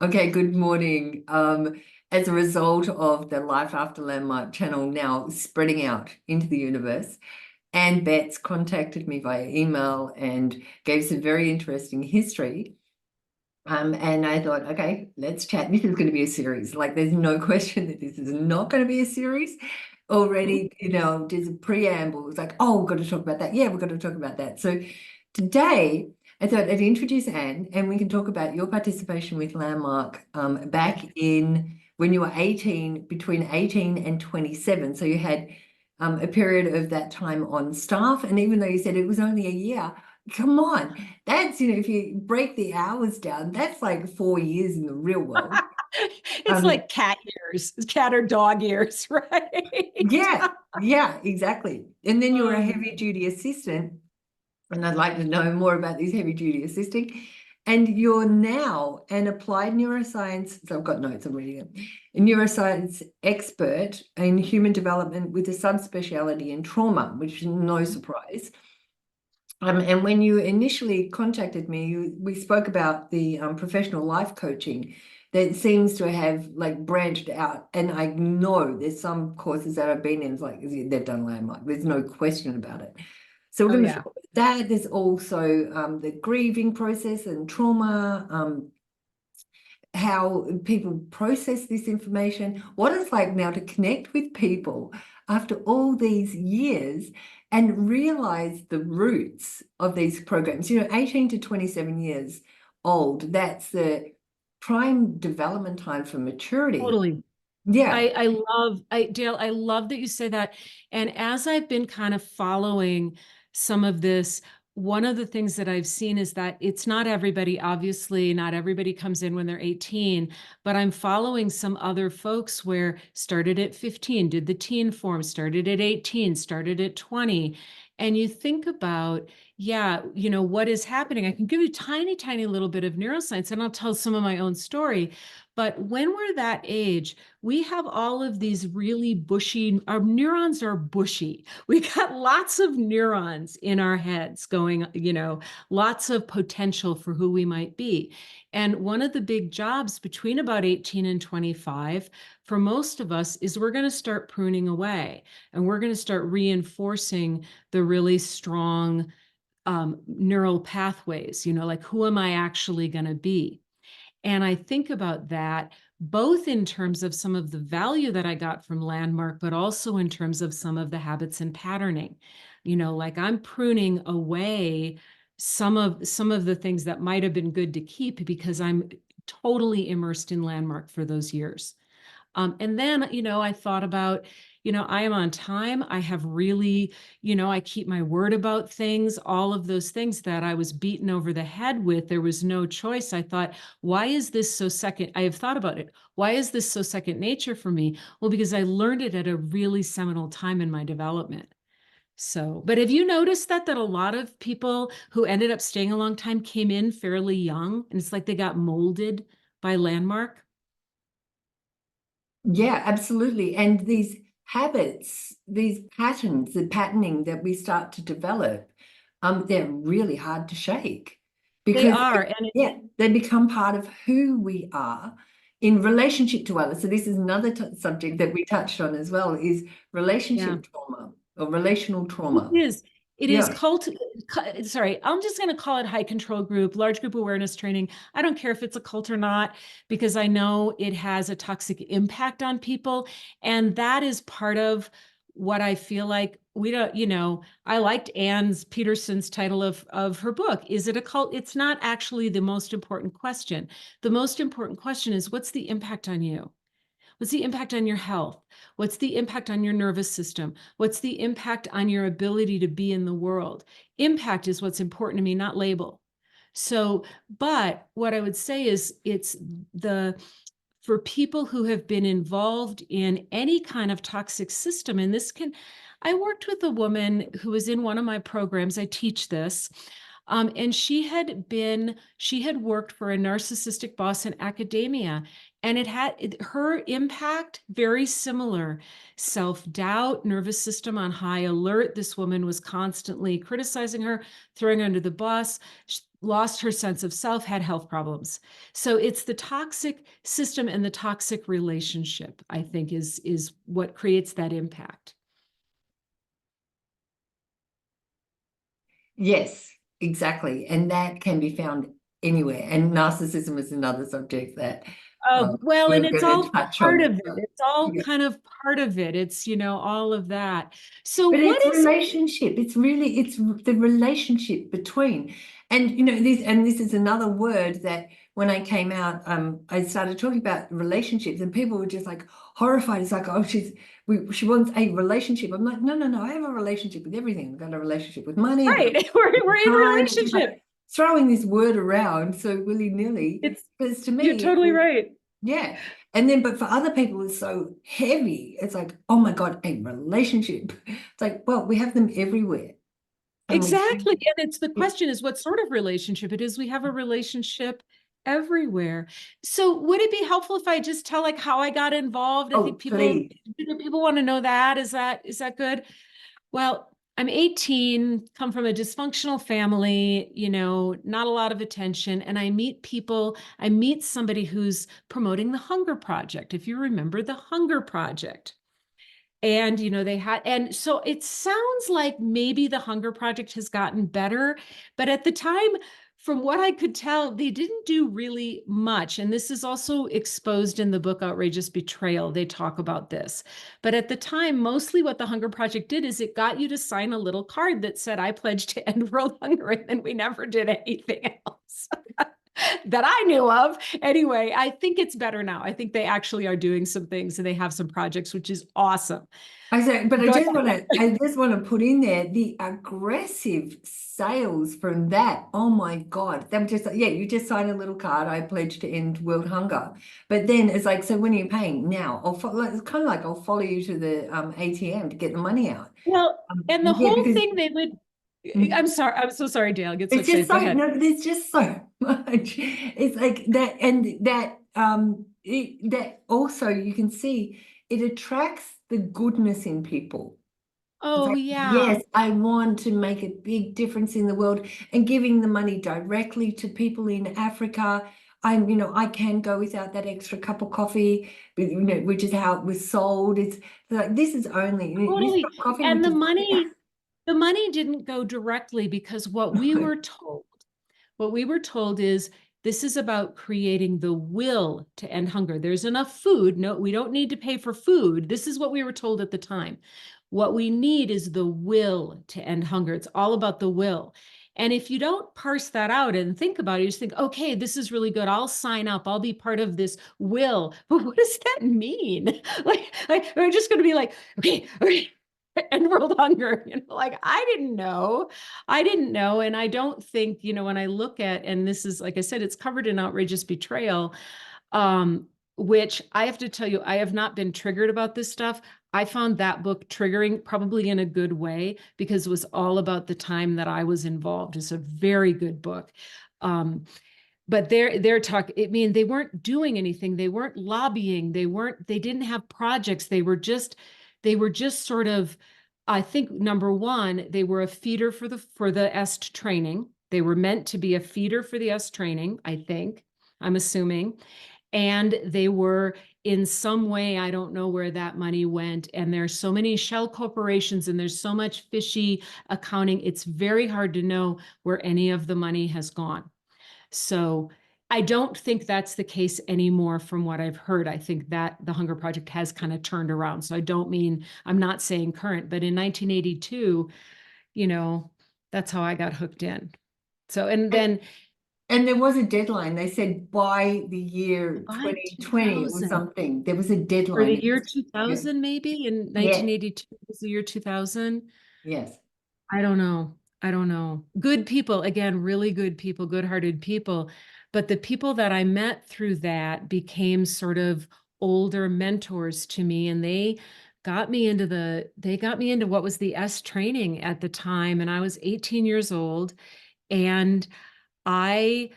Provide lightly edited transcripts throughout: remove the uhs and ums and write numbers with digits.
Okay, good morning. As a result of the Life After Landmark channel now spreading out into the universe, and Betz contacted me via email and gave some very interesting history. And I thought, okay, let's chat. This is going to be a series. Like, there's no question that this is not going to be a series. Already, there's a preamble. It's like, oh, we've got to talk about that. Yeah, we've got to talk about that. So today, I thought I'd introduce Anne, and we can talk about your participation with Landmark back in when you were 18, between 18 and 27. So you had a period of that time on staff. And even though you said it was only a year, come on, that's, if you break the hours down, that's like 4 years in the real world. It's like cat years, cat or dog years, right? Yeah, exactly. And then you were a heavy duty assistant, and I'd like to know more about this heavy duty assisting. And you're now an applied neuroscience, so I've got notes, I'm reading them, a neuroscience expert in human development with a subspeciality in trauma, which is no surprise. And when you initially contacted me, we spoke about the professional life coaching that seems to have like branched out. And I know there's some courses that I've been in, it's like they've done Landmark. There's no question about it. So we're going to talk about that. There's also the grieving process and trauma, how people process this information, what it's like now to connect with people after all these years and realize the roots of these programs. 18 to 27 years old, that's the prime development time for maturity. Totally. Yeah. Dale, I love that you say that. And as I've been kind of following some of this, one of the things that I've seen is that it's not everybody, obviously, not everybody comes in when they're 18, but I'm following some other folks where started at 15, did the teen form, started at 18, started at 20. And you think about, what is happening? I can give you a tiny, tiny little bit of neuroscience, and I'll tell some of my own story. But when we're that age, we have all of these really bushy, our neurons are bushy. We got lots of neurons in our heads going, lots of potential for who we might be. And one of the big jobs between about 18 and 25 for most of us is we're going to start pruning away, and we're going to start reinforcing the really strong neural pathways, like who am I actually going to be? And I think about that both in terms of some of the value that I got from Landmark, but also in terms of some of the habits and patterning. Like I'm pruning away some of the things that might have been good to keep because I'm totally immersed in Landmark for those years. And then, I thought about, I am on time. I have really, I keep my word about things, all of those things that I was beaten over the head with. There was no choice. I thought, why is this so second? I have thought about it. Why is this so second nature for me? Well, because I learned it at a really seminal time in my development. So, but have you noticed that a lot of people who ended up staying a long time came in fairly young, and it's like they got molded by Landmark? Yeah, absolutely. And these habits, these patterns, the patterning that we start to develop, they're really hard to shake They because are. And they become part of who we are in relationship to others. So this is another subject that we touched on as well, is relationship trauma or relational trauma. it is. It is Yeah. sorry, I'm just going to call it high control group, large group awareness training. I don't care if it's a cult or not, because I know it has a toxic impact on people. And that is part of what I feel like we don't, I liked Anne's Peterson's title of her book. Is it a cult? It's not actually the most important question. The most important question is, what's the impact on you? What's the impact on your health? What's the impact on your nervous system? What's the impact on your ability to be in the world? Impact is what's important to me, not label. So, but what I would say is for people who have been involved in any kind of toxic system, and I worked with a woman who was in one of my programs. I teach this. And she had worked for a narcissistic boss in academia, and her impact very similar. Self-doubt, nervous system on high alert. This woman was constantly criticizing her, throwing her under the bus. lost her sense of self, had health problems. So it's the toxic system and the toxic relationship, I think, is what creates that impact. Yes, exactly. And that can be found anywhere. And narcissism is another subject that Oh, well, and we're it's going to all touch part on. of it. It's all Yeah. kind of part of it. It's, all of that. So But what it's is, relationship. It's the relationship between, and this is another word that when I came out, I started talking about relationships, and people were just like horrified. It's like, oh, she wants a relationship. I'm like, no, no, no. I have a relationship with everything. I've got a relationship with money. I've got a right, we're in time. It's just relationship. like throwing this word around so willy-nilly. It's, But to you're me, totally right. yeah. And then, but for other people, it's so heavy. It's like, oh my God, a relationship. It's like, well, we have them everywhere. And Exactly. And it's the we, question is what sort of relationship it is. We have a relationship everywhere. So would it be helpful if I just tell like how I got involved? I oh, think people, please. people want to know that. Is that good? Well, I'm 18, come from a dysfunctional family, not a lot of attention. And I meet somebody who's promoting the Hunger Project. If you remember the Hunger Project. And, they had, and so it sounds like maybe the Hunger Project has gotten better, but at the time, from what I could tell, they didn't do really much. And this is also exposed in the book Outrageous Betrayal. They talk about this. But at the time, mostly what the Hunger Project did is it got you to sign a little card that said, I pledge to end world hunger. And then we never did anything else. That I knew of. Anyway, I think it's better now. I think they actually are doing some things and they have some projects, which is awesome. I say, but Go I just want to put in there the aggressive sales from that. Oh my God. They were just like, yeah, you just sign a little card. I pledge to end world hunger. But then it's like, so when are you paying? Now, it's kind of like I'll follow you to the ATM to get the money out. Well, and the Yeah, whole because thing they would, I'm sorry, I'm so sorry, Dale, I get so it's just excited. Go so ahead. no, but there's just so much. It's like that, and that also you can see it attracts the goodness in people. It's Oh, like, yeah. yes, I want to make a big difference in the world and giving the money directly to people in Africa. I can go without that extra cup of coffee, but, which is how it was sold. It's like this is only this cup Totally. of coffee, And which the is yeah. money, the money didn't go directly because what we were told is this is about creating the will to end hunger. There's enough food. No, we don't need to pay for food. This is what we were told at the time. What we need is the will to end hunger. It's all about the will. And if you don't parse that out and think about it, you just think, okay, this is really good. I'll sign up. I'll be part of this will. But what does that mean? Like we're just going to be like, okay, okay, end world hunger. Like I didn't know. I didn't know. And I don't think, when I look at, and this is, like I said, it's covered in Outrageous Betrayal, which I have to tell you, I have not been triggered about this stuff. I found that book triggering probably in a good way because it was all about the time that I was involved. It's a very good book. But they're talking, I mean, they weren't doing anything. They weren't lobbying. They didn't have projects. They were just sort of, I think number one, they were a feeder for the EST training. They were meant to be a feeder for the EST training, I think, I'm assuming. And they were in some way, I don't know where that money went. And there's so many shell corporations and there's so much fishy accounting. It's very hard to know where any of the money has gone. So I don't think that's the case anymore from what I've heard. I think that the Hunger Project has kind of turned around. So I'm not saying current, but in 1982, that's how I got hooked in. So, and then And there was a deadline. They said by the year by 2020 or 2000, something. There was a for deadline. the year Yeah. 2000, maybe in Yeah. 1982 was the year 2000. Yes. I don't know. I don't know. Good people, again, really good people, good-hearted people. But the people that I met through that became sort of older mentors to me. And they got me into what was the S training at the time. And I was 18 years old. And I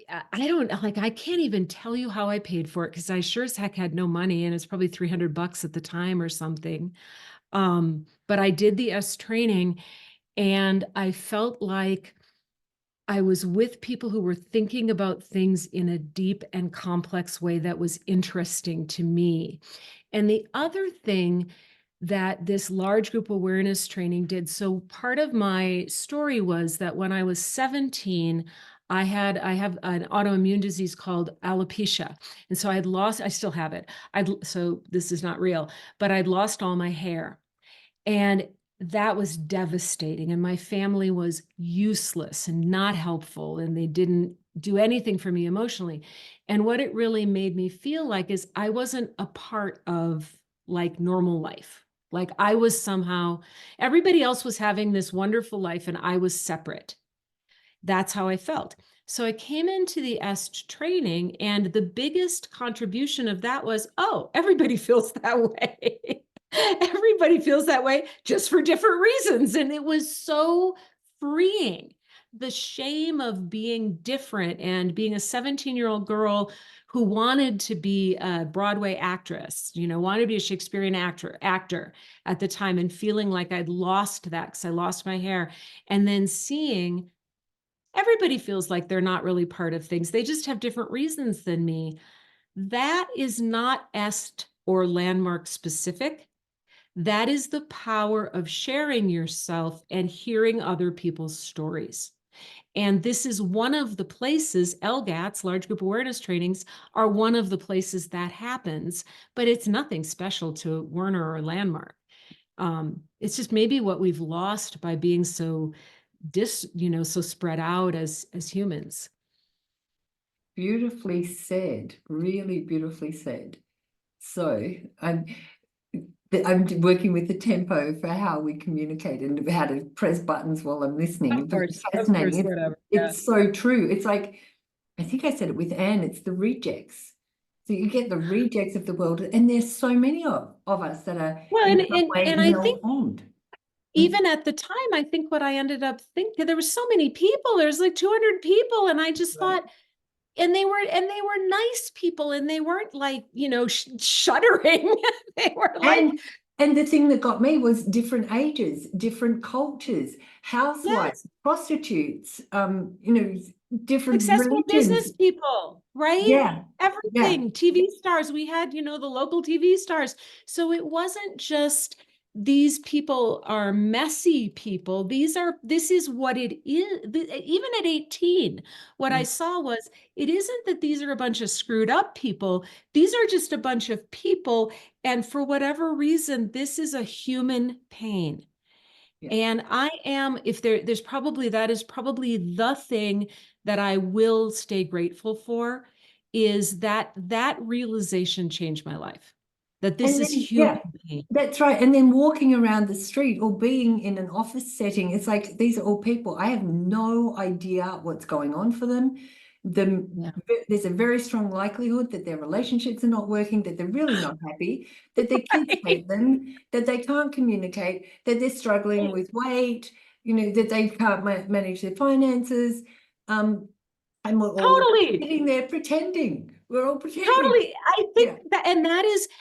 I don't like, I can't even tell you how I paid for it because I sure as heck had no money and it's probably $300 at the time or something. But I did the S training and I felt like I was with people who were thinking about things in a deep and complex way that was interesting to me. And the other thing that this large group awareness training did, so part of my story was that when I was 17, I have an autoimmune disease called alopecia. And so I still have it. So this is not real, but I'd lost all my hair. And that was devastating. And my family was useless and not helpful. And they didn't do anything for me emotionally. And what it really made me feel like is I wasn't a part of like normal life. Like I was somehow, everybody else was having this wonderful life and I was separate. That's how I felt. So I came into the EST training, and the biggest contribution of that was, oh, everybody feels that way. Everybody feels that way just for different reasons. And it was so freeing. The shame of being different and being a 17-year-old girl who wanted to be a Broadway actress, wanted to be a Shakespearean actor at the time, and feeling like I'd lost that because I lost my hair. And then seeing everybody feels like they're not really part of things. They just have different reasons than me. That is not EST or landmark specific. That is the power of sharing yourself and hearing other people's stories. And this is one of the places, LGATs, large group awareness trainings, are one of the places that happens, but it's nothing special to Werner or Landmark. It's just maybe what we've lost by being so so spread out as humans. Beautifully said, really beautifully said. So I'm working with the tempo for how we communicate and how to press buttons while I'm listening. Of course, It's fascinating. whatever. It's so true. It's like, I think I said it with Anne, it's the rejects. So you get the rejects of the world, and there's so many of us that are Well, in some way and I think malformed. even at the time, I think what I ended up thinking, there were so many people, there's like 200 people. And I just Right. thought, and they were nice people, and they weren't like, shuddering. They were like, And the thing that got me was different ages, different cultures, housewives, yes, prostitutes, different successful business religions. people, right? Yeah, yeah. Everything, TV stars. We had, the local TV stars. So it wasn't just these people are messy people. This is what it is. Even at 18, what I saw was it isn't that these are a bunch of screwed up people. These are just a bunch of people. And for whatever reason, this is a human pain. Yeah. And I am, if there's probably, that is probably the thing that I will stay grateful for, is that realization changed my life, that this And is then, human yeah, pain. that's right. And then walking around the street or being in an office setting, it's like these are all people. I have no idea what's going on for them. Yeah. There's a very strong likelihood that their relationships are not working, that they're really not happy, that their kids hate them, that they can't communicate, that they're struggling with weight, that they can't manage their finances. And we're all Totally. sitting there pretending. We're all pretending. Totally. I Yeah. think that,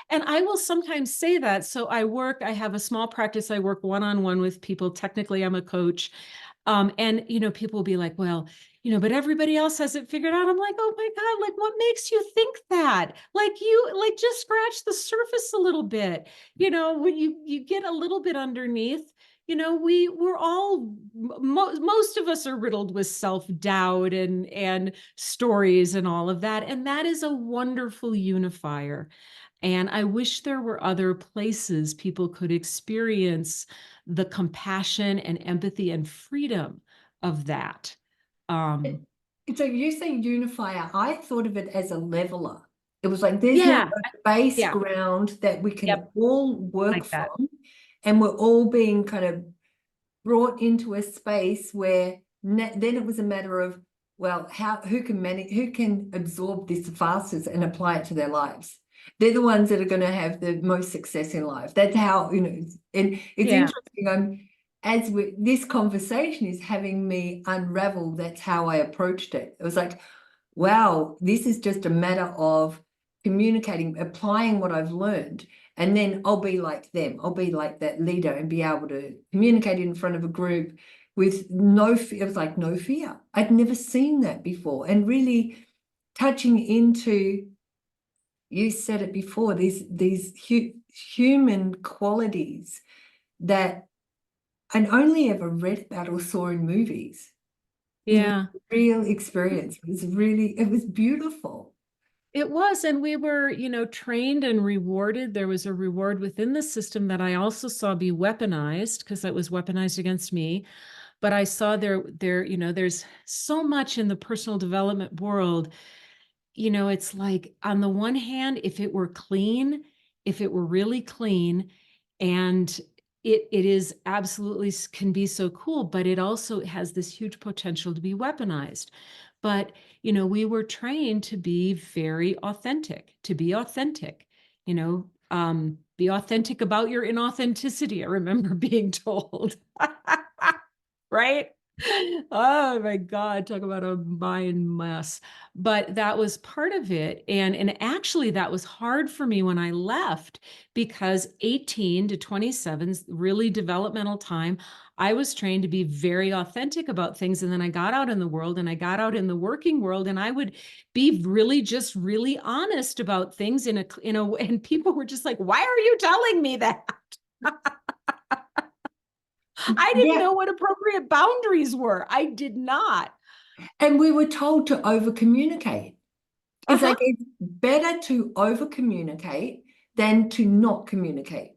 and I will sometimes say that. So I have a small practice. I work one-on-one with people. Technically, I'm a coach. And people will be like, well, but everybody else has it figured out. I'm like, oh my God, like what makes you think that? Like just scratch the surface a little bit. When you get a little bit underneath, we're all most of us are riddled with self-doubt and stories and all of that. And that is a wonderful unifier. And I wish there were other places people could experience the compassion and empathy and freedom of that. So you say unifier, I thought of it as a leveler. It was like there's now Yeah, a base yeah, ground that we can yep, all work like that. from, and we're all being kind of brought into a space where then it was a matter of, well, who can absorb this fastest and apply it to their lives. They're the ones that are going to have the most success in life. That's how, and it's Yeah. interesting. This conversation is having me unravel. That's how I approached it. It was like, wow, this is just a matter of communicating, applying what I've learned, and then I'll be like them. I'll be like that leader and be able to communicate in front of a group, with no fear. It was like no fear. I'd never seen that before. And really touching into, you said it before, these human qualities that I'd only ever read about or saw in movies. It was Yeah. a real experience. It was beautiful. It was, and we were, trained and rewarded. There was a reward within the system that I also saw be weaponized because it was weaponized against me. But I saw there's so much in the personal development world. It's like on the one hand, if it were clean, if it were really clean, and it is absolutely can be so cool, but it also has this huge potential to be weaponized. But, we were trained to be very authentic, be authentic about your inauthenticity. I remember being told, right? Oh my God, talk about a mind mess. But that was part of it. And actually that was hard for me when I left because 18 to 27 is really developmental time. I was trained to be very authentic about things. And then I got out in the world and I got out in the working world and I would be really just really honest about things in a way. And people were just like, why are you telling me that? I didn't Yeah. know what appropriate boundaries were. I did not. And we were told to over communicate. It's Uh-huh. like it's better to over communicate than to not communicate.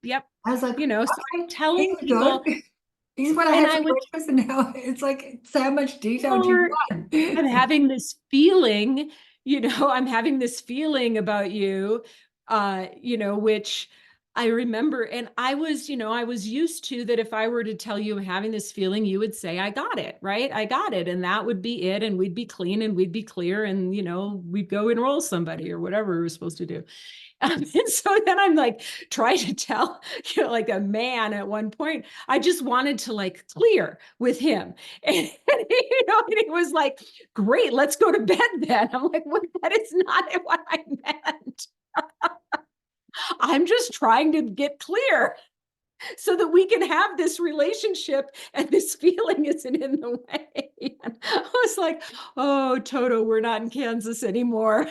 Yep. I was like, So I'm okay, here telling you go. people, This is what I and had I for would, breakfast, and now it's like, it's how much detail do you or I'm want? having this feeling, I'm having this feeling about you, which I remember. And I was used to that if I were to tell you I'm having this feeling, you would say, I got it, right? I got it. And that would be it. And we'd be clean and we'd be clear and, we'd go enroll somebody or whatever we were supposed to do. And so then I'm like trying to tell, like a man at one point, I just wanted to like clear with him. And and it was like, great, let's go to bed then. I'm like, what? That is not what I meant. I'm just trying to get clear so that we can have this relationship and this feeling isn't in the way. And I was like, oh, Toto, we're not in Kansas anymore.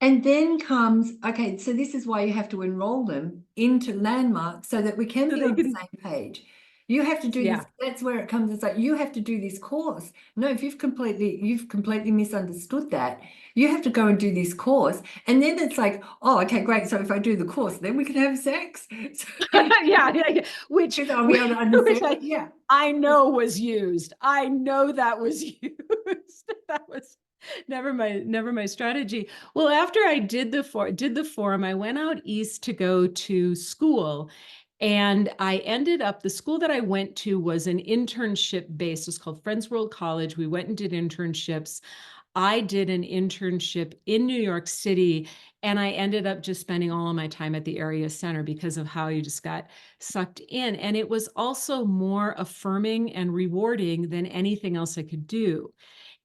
And then comes, okay, so this is why you have to enroll them into Landmark so that we can So be they on the can, same page. You have to do this. yeah. That's where it comes. It's like you have to do this course. No, if you've completely misunderstood that, you have to go and do this course. And then it's like, oh, okay, great. So if I do the course, then we can have sex. Yeah. Which, Because I'll be able to which understand it. Yeah. I know was used. I know that was used. That was never my strategy. Well, after I did the forum, I went out east to go to school. And the school that I went to was an internship based. It was called Friends World College. We went and did internships. I did an internship in New York City, and I ended up just spending all of my time at the area center because of how you just got sucked in. And it was also more affirming and rewarding than anything else I could do.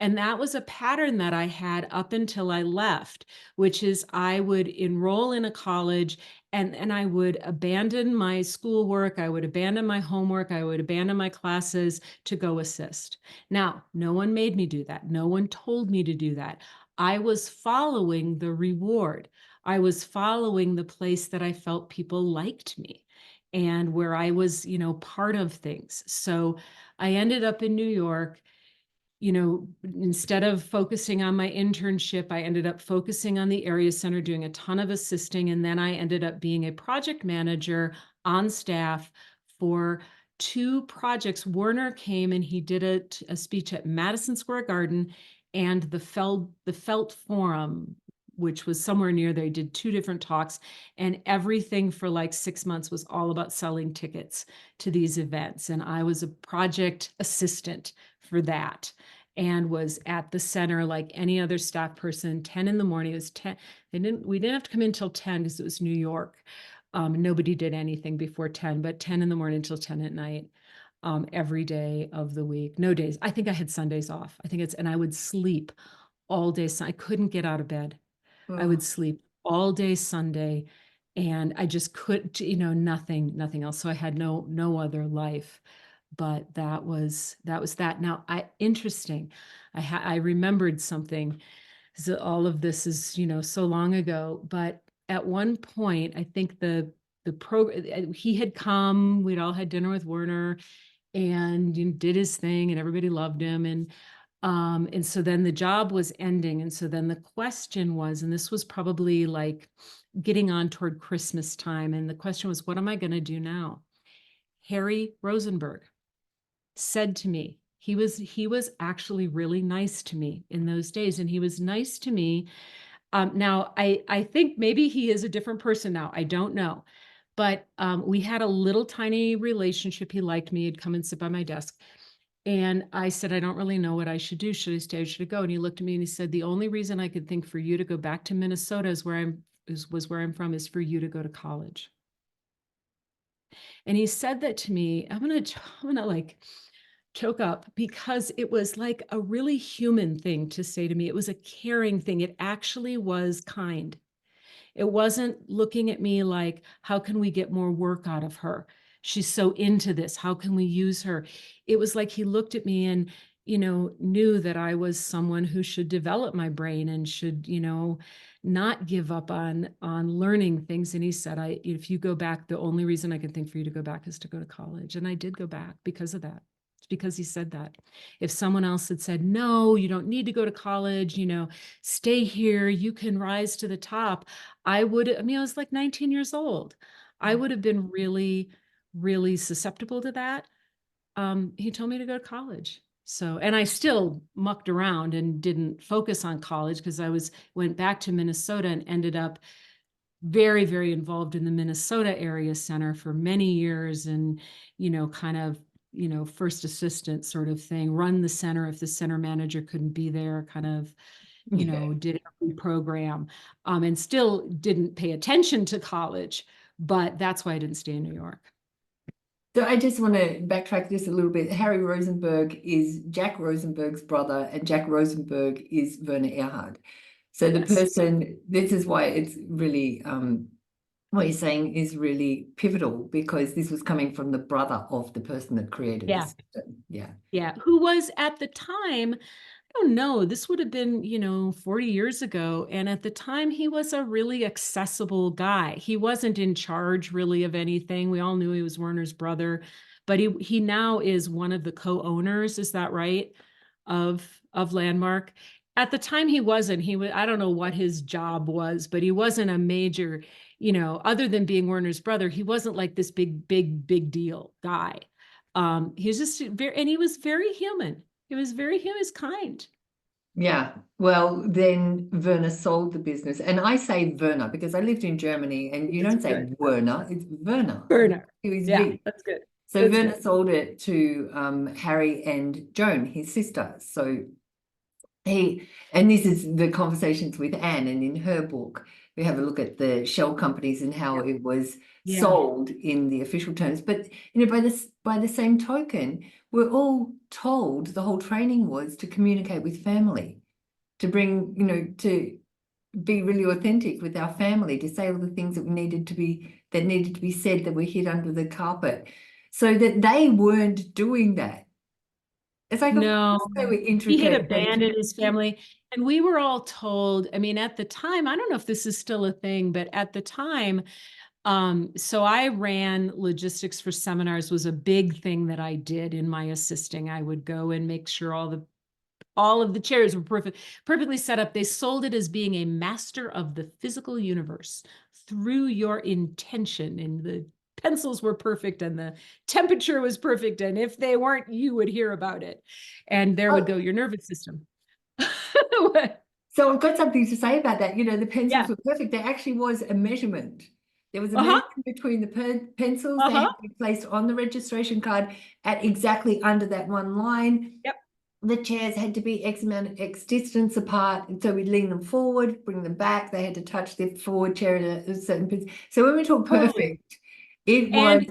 And that was a pattern that I had up until I left, which is I would enroll in a college and I would abandon my schoolwork, I would abandon my homework, I would abandon my classes to go assist. Now, no one made me do that. No one told me to do that. I was following the reward. I was following the place that I felt people liked me and where I was, part of things. So I ended up in New York. Instead of focusing on my internship, I ended up focusing on the area center, doing a ton of assisting. And then I ended up being a project manager on staff for two projects. Werner came and he did a speech at Madison Square Garden and the Felt Forum, which was somewhere near there. He did two different talks, and everything for like 6 months was all about selling tickets to these events. And I was a project assistant for that and was at the center like any other staff person. 10 in the morning. It was 10. We didn't have to come in till 10 because it was New York. Nobody did anything before 10, but 10 in the morning till 10 at night. Every day of the week. No days. I think I had Sundays off. And I would sleep all day. So I couldn't get out of bed. I Oh. would sleep all day Sunday And I just could, nothing else. So I had no other life, but that was that. Now, interesting. I remembered something. So all of this is, so long ago, but at one point, I think he had come, we'd all had dinner with Werner, and did his thing, and everybody loved him. And so then the job was ending. And so then the question was, and this was probably like getting on toward Christmas time. And the question was, what am I going to do now? Harry Rosenberg said to me, he was actually really nice to me in those days. And he was nice to me. Now, I think maybe he is a different person now. I don't know. But we had a little tiny relationship. He liked me. He'd come and sit by my desk. And I said, I don't really know what I should do. Should I stay or should I go? And he looked at me and he said, the only reason I could think for you to go back to Minnesota was where I'm from, is for you to go to college. And he said that to me. I'm gonna like choke up, because it was like a really human thing to say to me. It was a caring thing. It actually was kind. It wasn't looking at me like, how can we get more work out of her? She's so into this. How can we use her? It was like he looked at me and, knew that I was someone who should develop my brain and should, not give up on learning things. And he said, if you go back, the only reason I can think for you to go back is to go to college. And I did go back because of that. It's because he said that. If someone else had said, no, you don't need to go to college, stay here, you can rise to the top, I was like 19 years old. I would have been really, really susceptible to that. He told me to go to college. So, and I still mucked around and didn't focus on college, because went back to Minnesota and ended up very, very involved in the Minnesota Area Center for many years, and, kind of, first assistant sort of thing, run the center if the center manager couldn't be there, kind of, did every program, and still didn't pay attention to college, but that's why I didn't stay in New York. So I just want to backtrack this a little bit. Harry Rosenberg is Jack Rosenberg's brother, and Jack Rosenberg is Werner Erhard. So the Yes. person, this is why it's really, what you're saying is really pivotal, because this was coming from the brother of the person that created the system. Yeah. Yeah. Who was at the time, I don't know, this would have been, 40 years ago. And at the time, he was a really accessible guy. He wasn't in charge really of anything. We all knew he was Werner's brother, but he now is one of the co-owners, is that right, of Landmark. At the time, he wasn't. I don't know what his job was, but he wasn't a major, other than being Werner's brother, he wasn't like this big deal guy. He was just and he was very human. He was kind. Yeah. Well, then Werner sold the business. And I say Werner because I lived in Germany, and you don't say Werner, it's Werner. Werner. It was Yeah, V. that's good. So Werner sold it to Harry and Joan, his sister. So and this is the conversations with Anne, and in her book, we have a look at the shell companies and how it was sold in the official terms. But by the same token, we're all told the whole training was to communicate with family, to bring, to be really authentic with our family, to say all the things that needed to be said, that were hid under the carpet, so that they weren't doing that. It's like, no, they were intricate. he had abandoned his family. And we were all told, I mean, at the time, I don't know if this is still a thing, but at the time, so I ran logistics for seminars, was a big thing that I did in my assisting. I would go and make sure all of the chairs were perfectly set up. They sold it as being a master of the physical universe through your intention, and the pencils were perfect and the temperature was perfect. And if they weren't, you would hear about it. And there would go your nervous system. So I've got something to say about that. The pencils were perfect. There actually was a measurement. There was a measurement between the pencils. They had to be placed on the registration card at exactly under that one line. Yep. The chairs had to be X distance apart. And so we'd lean them forward, bring them back. They had to touch their forward chair at a certain position. So when we talk perfect, it was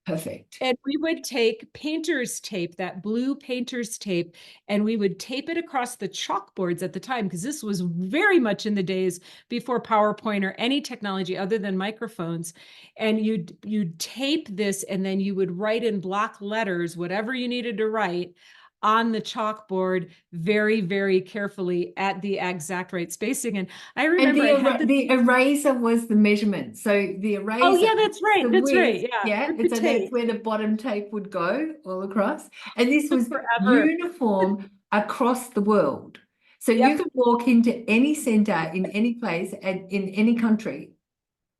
Perfect. And we would take painter's tape, that blue painter's tape, and we would tape it across the chalkboards at the time, because this was very much in the days before PowerPoint or any technology other than microphones. And you'd tape this, and then you would write in block letters whatever you needed to write on the chalkboard very, very carefully at the exact right spacing. And I And remember I had the eraser was the measurement. So the eraser, oh yeah, that's right. the That's width, right. Yeah. yeah. With And the so that's tape. where the bottom tape would go all across. And this Took was forever. uniform across the world. So you Yep. could walk into any center in any place and in any country,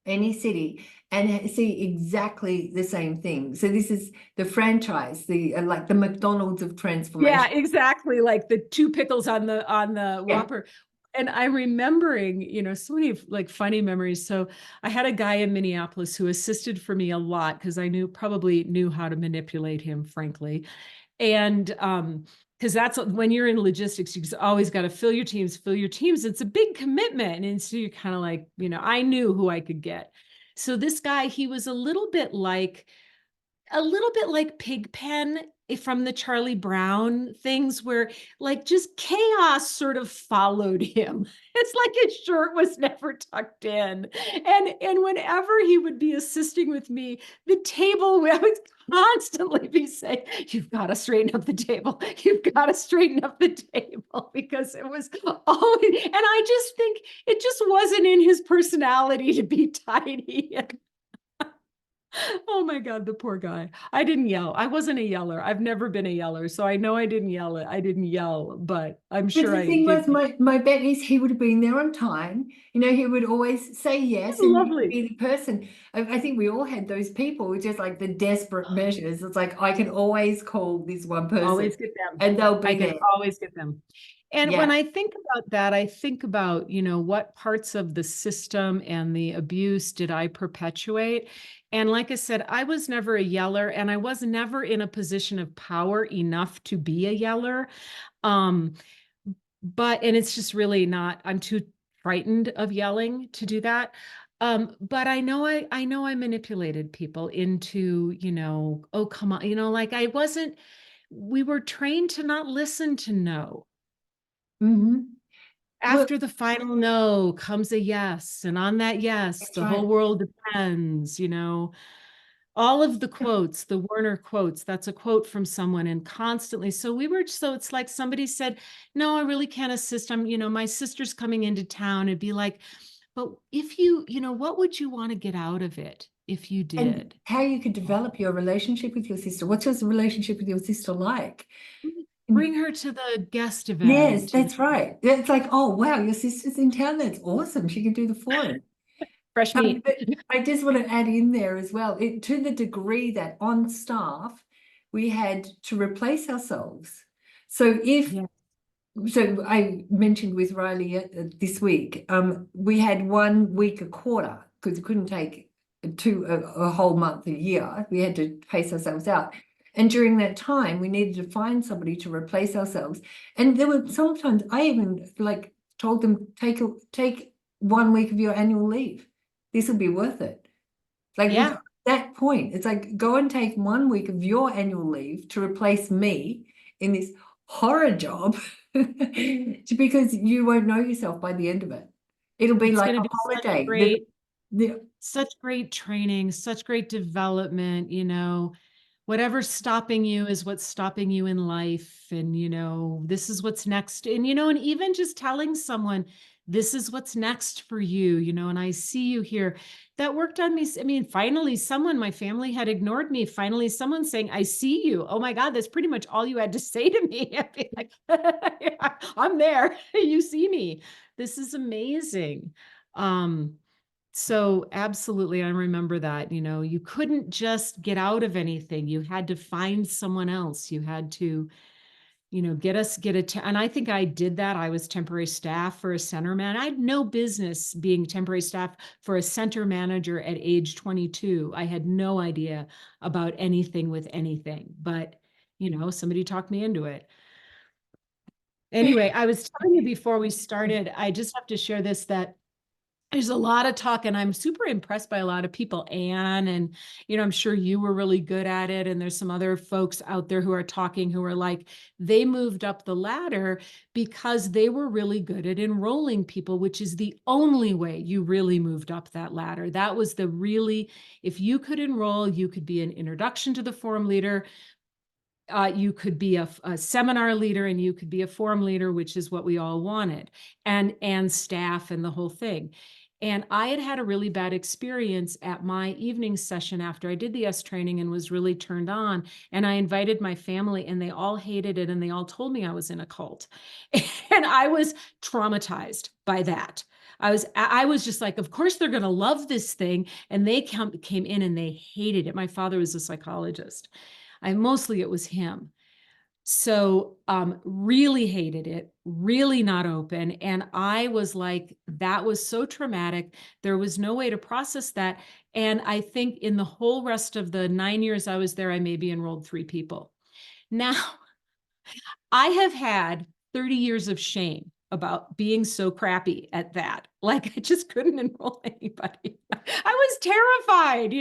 any city, and see exactly the same thing. So this is the franchise, the like the McDonald's of Yeah, transformation. exactly. Like the two pickles on the Yeah. Whopper. And I'm remembering, so many like funny memories. So I had a guy in Minneapolis who assisted for me a lot because I probably knew how to manipulate him, frankly. And because that's when you're in logistics, you always got to fill your teams, fill your teams. It's a big commitment. And so you're kind of like, I knew who I could get. So this guy, he was a little bit like Pigpen from the Charlie Brown things, where like just chaos sort of followed him. It's like his shirt was never tucked in. And whenever he would be assisting with me, the table, I would constantly be saying, you've got to straighten up the table. You've got to straighten up the table, because it was always, and I just think it just wasn't in his personality to be tidy. Oh my God, the poor guy. I didn't yell. I wasn't a yeller. I've never been a yeller. So I know I didn't yell it. I didn't yell, but I'm But sure the I thing gave was, my bet is he would have been there on time. He would always say yes, and he would lovely. be the person. I think we all had those people with just like the desperate measures. It's like I can always call this one person, Always get them. and they'll I be can there. always get them. And when Yeah. I think about that, I think about, what parts of the system and the abuse did I perpetuate? And like I said, I was never a yeller, and I was never in a position of power enough to be a yeller. Um, and it's just really not, I'm too frightened of yelling to do that. But I know I manipulated people into, oh, come on, like we were trained to not listen to no. Hmm. Well, After the final no comes a yes. And on that yes, that's the right. whole world depends, all of the quotes, the Werner quotes, that's a quote from someone, and constantly. So it's like somebody said, no, I really can't assist. My sister's coming into town. It'd be like, but if what would you want to get out of it if you And did? how you could develop your relationship with your sister. What's your relationship with your sister like? Bring her to the guest Yes, event. that's right. It's like, oh wow, your sister's in town. That's awesome. She can do the foreign. Fresh meat. But I just want to add in there as well, to the degree that on staff we had to replace ourselves. So Yeah. so I mentioned with Riley this week, we had 1 week a quarter because we couldn't take a whole month a year. We had to pace ourselves out. And during that time, we needed to find somebody to replace ourselves. And there were sometimes I even like told them, take 1 week of your annual leave. This will be worth it. Like with Yeah. that point, it's like go and take 1 week of your annual leave to replace me in this horror job because you won't know yourself by the end of it. It'll be It's like going to a be holiday. such great training, such great development, whatever's stopping you is what's stopping you in life. And, this is what's next. And even just telling someone, this is what's next for you, and I see you here. That worked on me. I mean, finally, my family had ignored me. Finally, someone saying, I see you. Oh my God, that's pretty much all you had to say to me. I'd be like, yeah, I'm there. You see me. This is amazing. So absolutely, I remember that, you couldn't just get out of anything. You had to find someone else. You had to, and I think I did that. I was temporary staff for a center man. I had no business being temporary staff for a center manager at age 22. I had no idea about anything with anything, but somebody talked me into it. Anyway, I was telling you before we started, I just have to share this, that There's a lot of talk, and I'm super impressed by a lot of people. Anne, and I'm sure you were really good at it. And there's some other folks out there who are talking who are like, they moved up the ladder because they were really good at enrolling people, which is the only way you really moved up that ladder. That was the really, if you could enroll, you could be an introduction to the forum leader. You could be a seminar leader, and you could be a forum leader, which is what we all wanted, and staff and the whole thing. And I had a really bad experience at my evening session after I did the S training and was really turned on. And I invited my family, and they all hated it, and they all told me I was in a cult. And I was traumatized by that. I was just like, of course they're going to love this thing. And they came in and they hated it. My father was a psychologist. Mostly it was him. So really hated it, really not open. And I was like, that was so traumatic. There was no way to process that. And I think in the whole rest of the 9 years I was there, I maybe enrolled 3 people. Now, I have had 30 years of shame about being so crappy at that. Like, I just couldn't enroll anybody. I was terrified,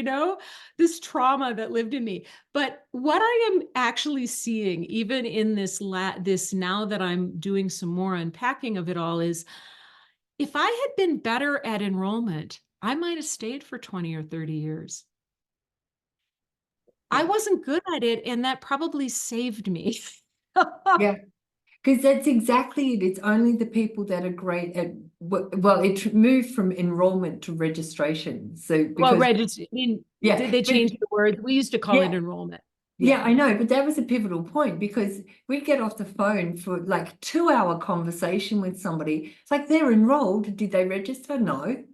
this trauma that lived in me. But what I am actually seeing, even in this now that I'm doing some more unpacking of it all, is if I had been better at enrollment, I might have stayed for 20 or 30 years. I wasn't good at it, and that probably saved me. Yeah. Because that's exactly it. It's only the people that are great at, well, it moved from enrollment to registration. So because, did they change the word? We used to call it enrollment. Yeah, I know, but that was a pivotal point because we get off the phone for like 2-hour conversation with somebody. It's like they're enrolled. Did they register? No.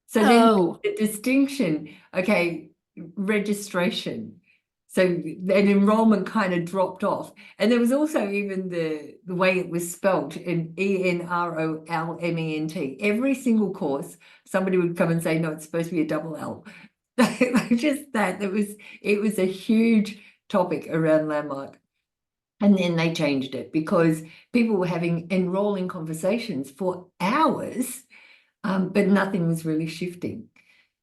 So then the distinction, okay, registration. So an enrollment kind of dropped off. And there was also even the way it was spelt in ENROLMENT. Every single course, somebody would come and say, no, it's supposed to be a double L. Just that. It was a huge topic around Landmark. And then they changed it because people were having enrolling conversations for hours, but nothing was really shifting.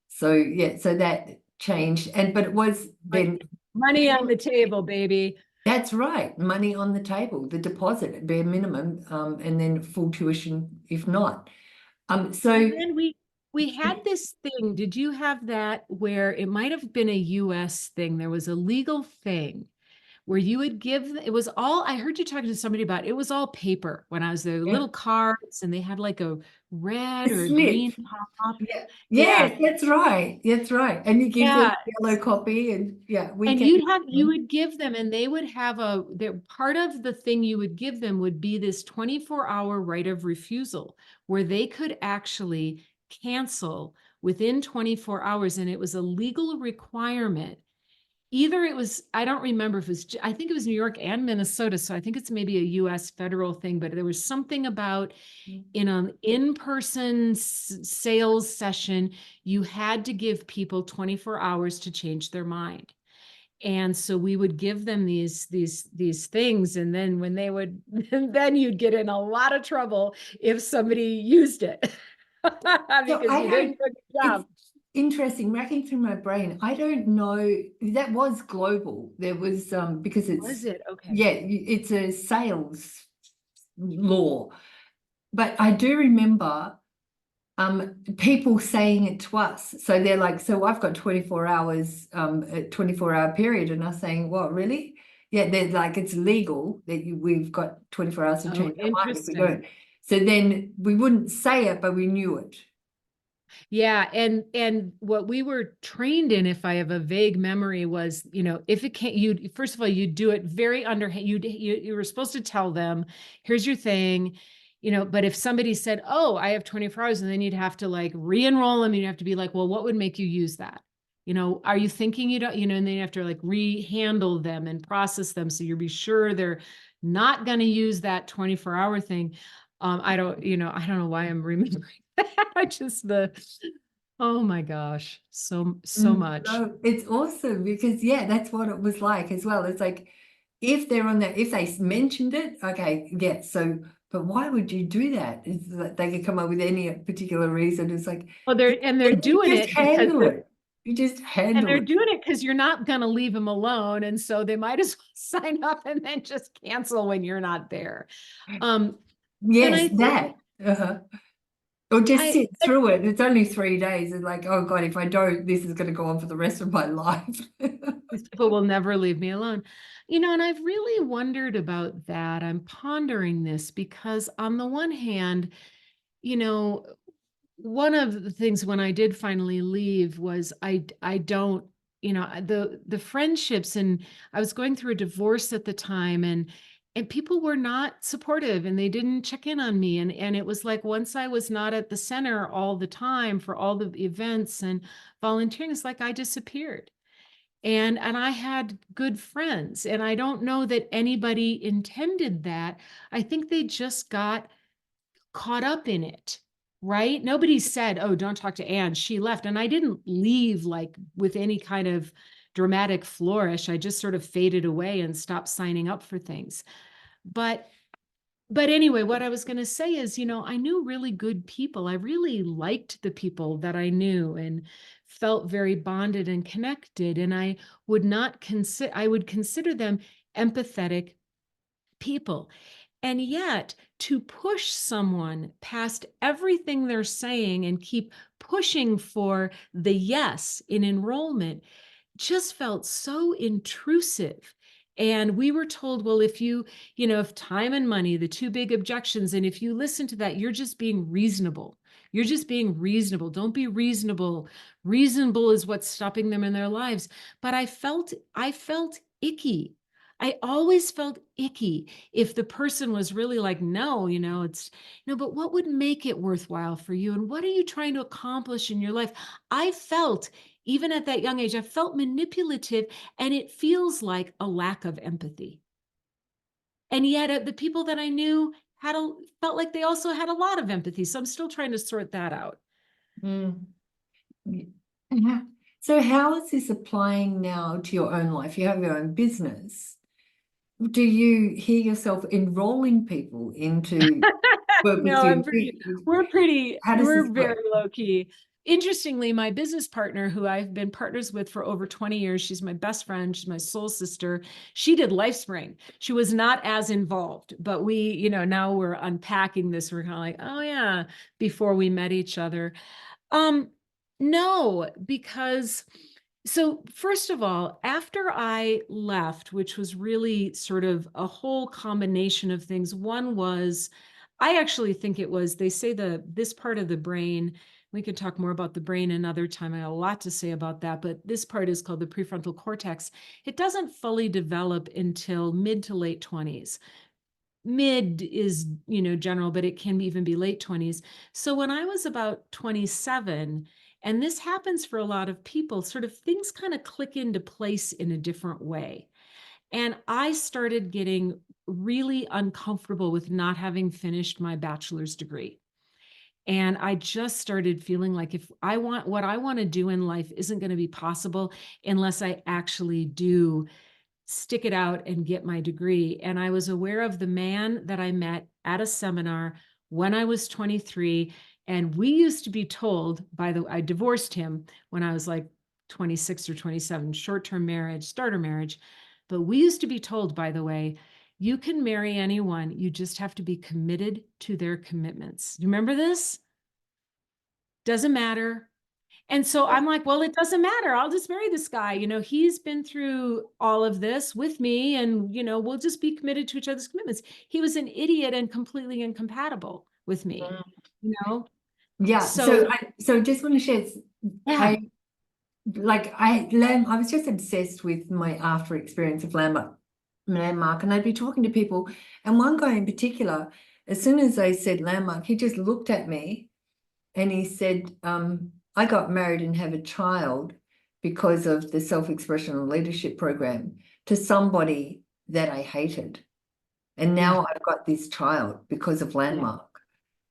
So yeah, so that changed. But it was then money on the table, baby. That's right. Money on the table, the deposit at bare minimum, and then full tuition if not. So and then we had this thing. Did you have that where it might have been a US thing? There was a legal thing where you would give, it was all, I heard you talking to somebody about, it was all paper when I was there, little cards, and they had like a red or green top. Yes, that's right. That's right. And you give them a yellow copy, and you would give them, and they would have part of the thing you would give them would be this 24-hour right of refusal where they could actually cancel within 24 hours. And it was a legal requirement. Either it was, I don't remember if it was, I think it was New York and Minnesota. So I think it's maybe a US federal thing, but there was something about in an in-person sales session, you had to give people 24 hours to change their mind. And so we would give them these things. And then when they would, then you'd get in a lot of trouble if somebody used it. Because you didn't do a good job. Interesting, racking through my brain. I don't know. That was global. There was because it's was it okay? Yeah, it's a sales law. But I do remember people saying it to us. So they're like, so I've got 24 hours, a 24-hour period, and us saying, what, really? Yeah, they're like, it's legal that we've got 24 hours to change our mind if we don't. So then we wouldn't say it, but we knew it. Yeah. And what we were trained in, if I have a vague memory, was, if it can't, first of all, you do it very underhand. You were supposed to tell them, here's your thing, but if somebody said, oh, I have 24 hours, and then you'd have to like re-enroll them, you'd have to be like, well, what would make you use that? Are you thinking you don't, and then you have to like re-handle them and process them. So you'll be sure they're not going to use that 24-hour thing. I don't know why I'm remembering oh my gosh, so much. No, it's awesome because that's what it was like as well. It's like if they're on that, if they mentioned it, okay, yeah. So, but why would you do that? It's like they could come up with any particular reason. It's like, Well, they're you doing just it because handle it. You just handle they're it. doing it because you're not going to leave them alone, and so they might as well sign up and then just cancel when you're not there. And Yes, I think that. Uh-huh. Or just I sit through it. It's only 3 days. It's like, oh God, if I don't, this is going to go on for the rest of my life. these people will never leave me alone. And I've really wondered about that. I'm pondering this because on the one hand, you know, one of the things when I did finally leave was I don't, the friendships, and I was going through a divorce at the time, and people were not supportive, and they didn't check in on me, and it was like once I was not at the center all the time for all the events and volunteering, it's like I disappeared. And I had good friends, and I don't know that anybody intended that. I think they just got caught up in it, right? Nobody said, oh, don't talk to Anne, she left. And I didn't leave like with any kind of dramatic flourish. I just sort of faded away and stopped signing up for things. But anyway, what I was going to say is, I knew really good people. I really liked the people that I knew and felt very bonded and connected. And I would consider them empathetic people. And yet, to push someone past everything they're saying and keep pushing for the yes in enrollment just felt so intrusive. And we were told, well, if time and money, the two big objections, and if you listen to that, you're just being reasonable. You're just being reasonable. Don't be reasonable. Reasonable is what's stopping them in their lives. But I felt icky. I always felt icky if the person was really like, no, it's no, but what would make it worthwhile for you? And what are you trying to accomplish in your life? I felt, even at that young age, I felt manipulative, and it feels like a lack of empathy. And yet the people that I knew felt like they also had a lot of empathy. So I'm still trying to sort that out. Mm. Yeah. So how is this applying now to your own life? You have your own business. Do you hear yourself enrolling people into work with No, you? How does this we're very work? low key. Interestingly, my business partner, who I've been partners with for over 20 years, she's my best friend, she's my soul sister. She did LifeSpring. She was not as involved, but we, now we're unpacking this. We're kind of like, oh yeah, before we met each other. No, because so first of all, after I left, which was really sort of a whole combination of things. One was, I actually think it was, they say this part of the brain, we could talk more about the brain another time. I have a lot to say about that, but this part is called the prefrontal cortex. It doesn't fully develop until mid to late 20s. Mid is, general, but it can even be late 20s. So when I was about 27, and this happens for a lot of people, sort of things kind of click into place in a different way. And I started getting really uncomfortable with not having finished my bachelor's degree. And I just started feeling like if what I want to do in life isn't going to be possible unless I actually do stick it out and get my degree. And I was aware of the man that I met at a seminar when I was 23. And we used to be told, I divorced him when I was like 26 or 27, short-term marriage, starter marriage. But we used to be told, by the way, you can marry anyone. You just have to be committed to their commitments. You remember this? Doesn't matter. And so I'm like, well, it doesn't matter. I'll just marry this guy. He's been through all of this with me, and, we'll just be committed to each other's commitments. He was an idiot and completely incompatible with me, Yeah. So, So just want to share. yeah. I was just obsessed with my after experience of landmark, and I'd be talking to people, and one guy in particular, as soon as they said landmark, he just looked at me and he said, I got married and have a child because of the self-expression and leadership program to somebody that I hated. And now I've got this child because of landmark.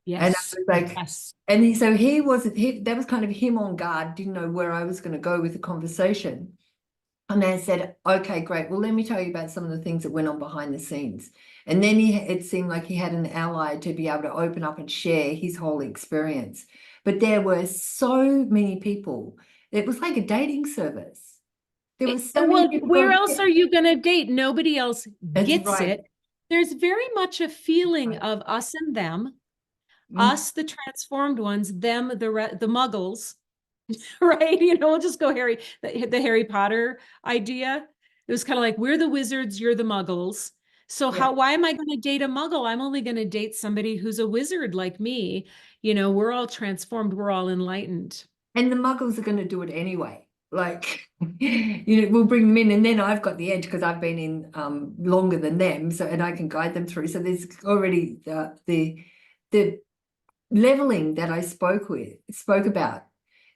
And I Yes. was like, Yes. and so that was kind of him on guard, didn't know where I was going to go with the conversation. And I said, okay, great. Well, let me tell you about some of the things that went on behind the scenes. And then it seemed like he had an ally to be able to open up and share his whole experience. But there were so many people. It was like a dating service. There were so many Well, people where going, else are you going to date? Nobody else that's gets right. it. There's very much a feeling Right. of us and them, Mm, us, the transformed ones, them, the muggles, right? We'll just go the Harry Potter idea. It was kind of like, we're the wizards, you're the muggles. So yeah. why am I going to date a muggle? I'm only going to date somebody who's a wizard like me. We're all transformed, we're all enlightened. And the muggles are going to do it anyway. Like, we'll bring them in, and then I've got the edge because I've been in longer than them, so and I can guide them through. So there's already the leveling that I spoke about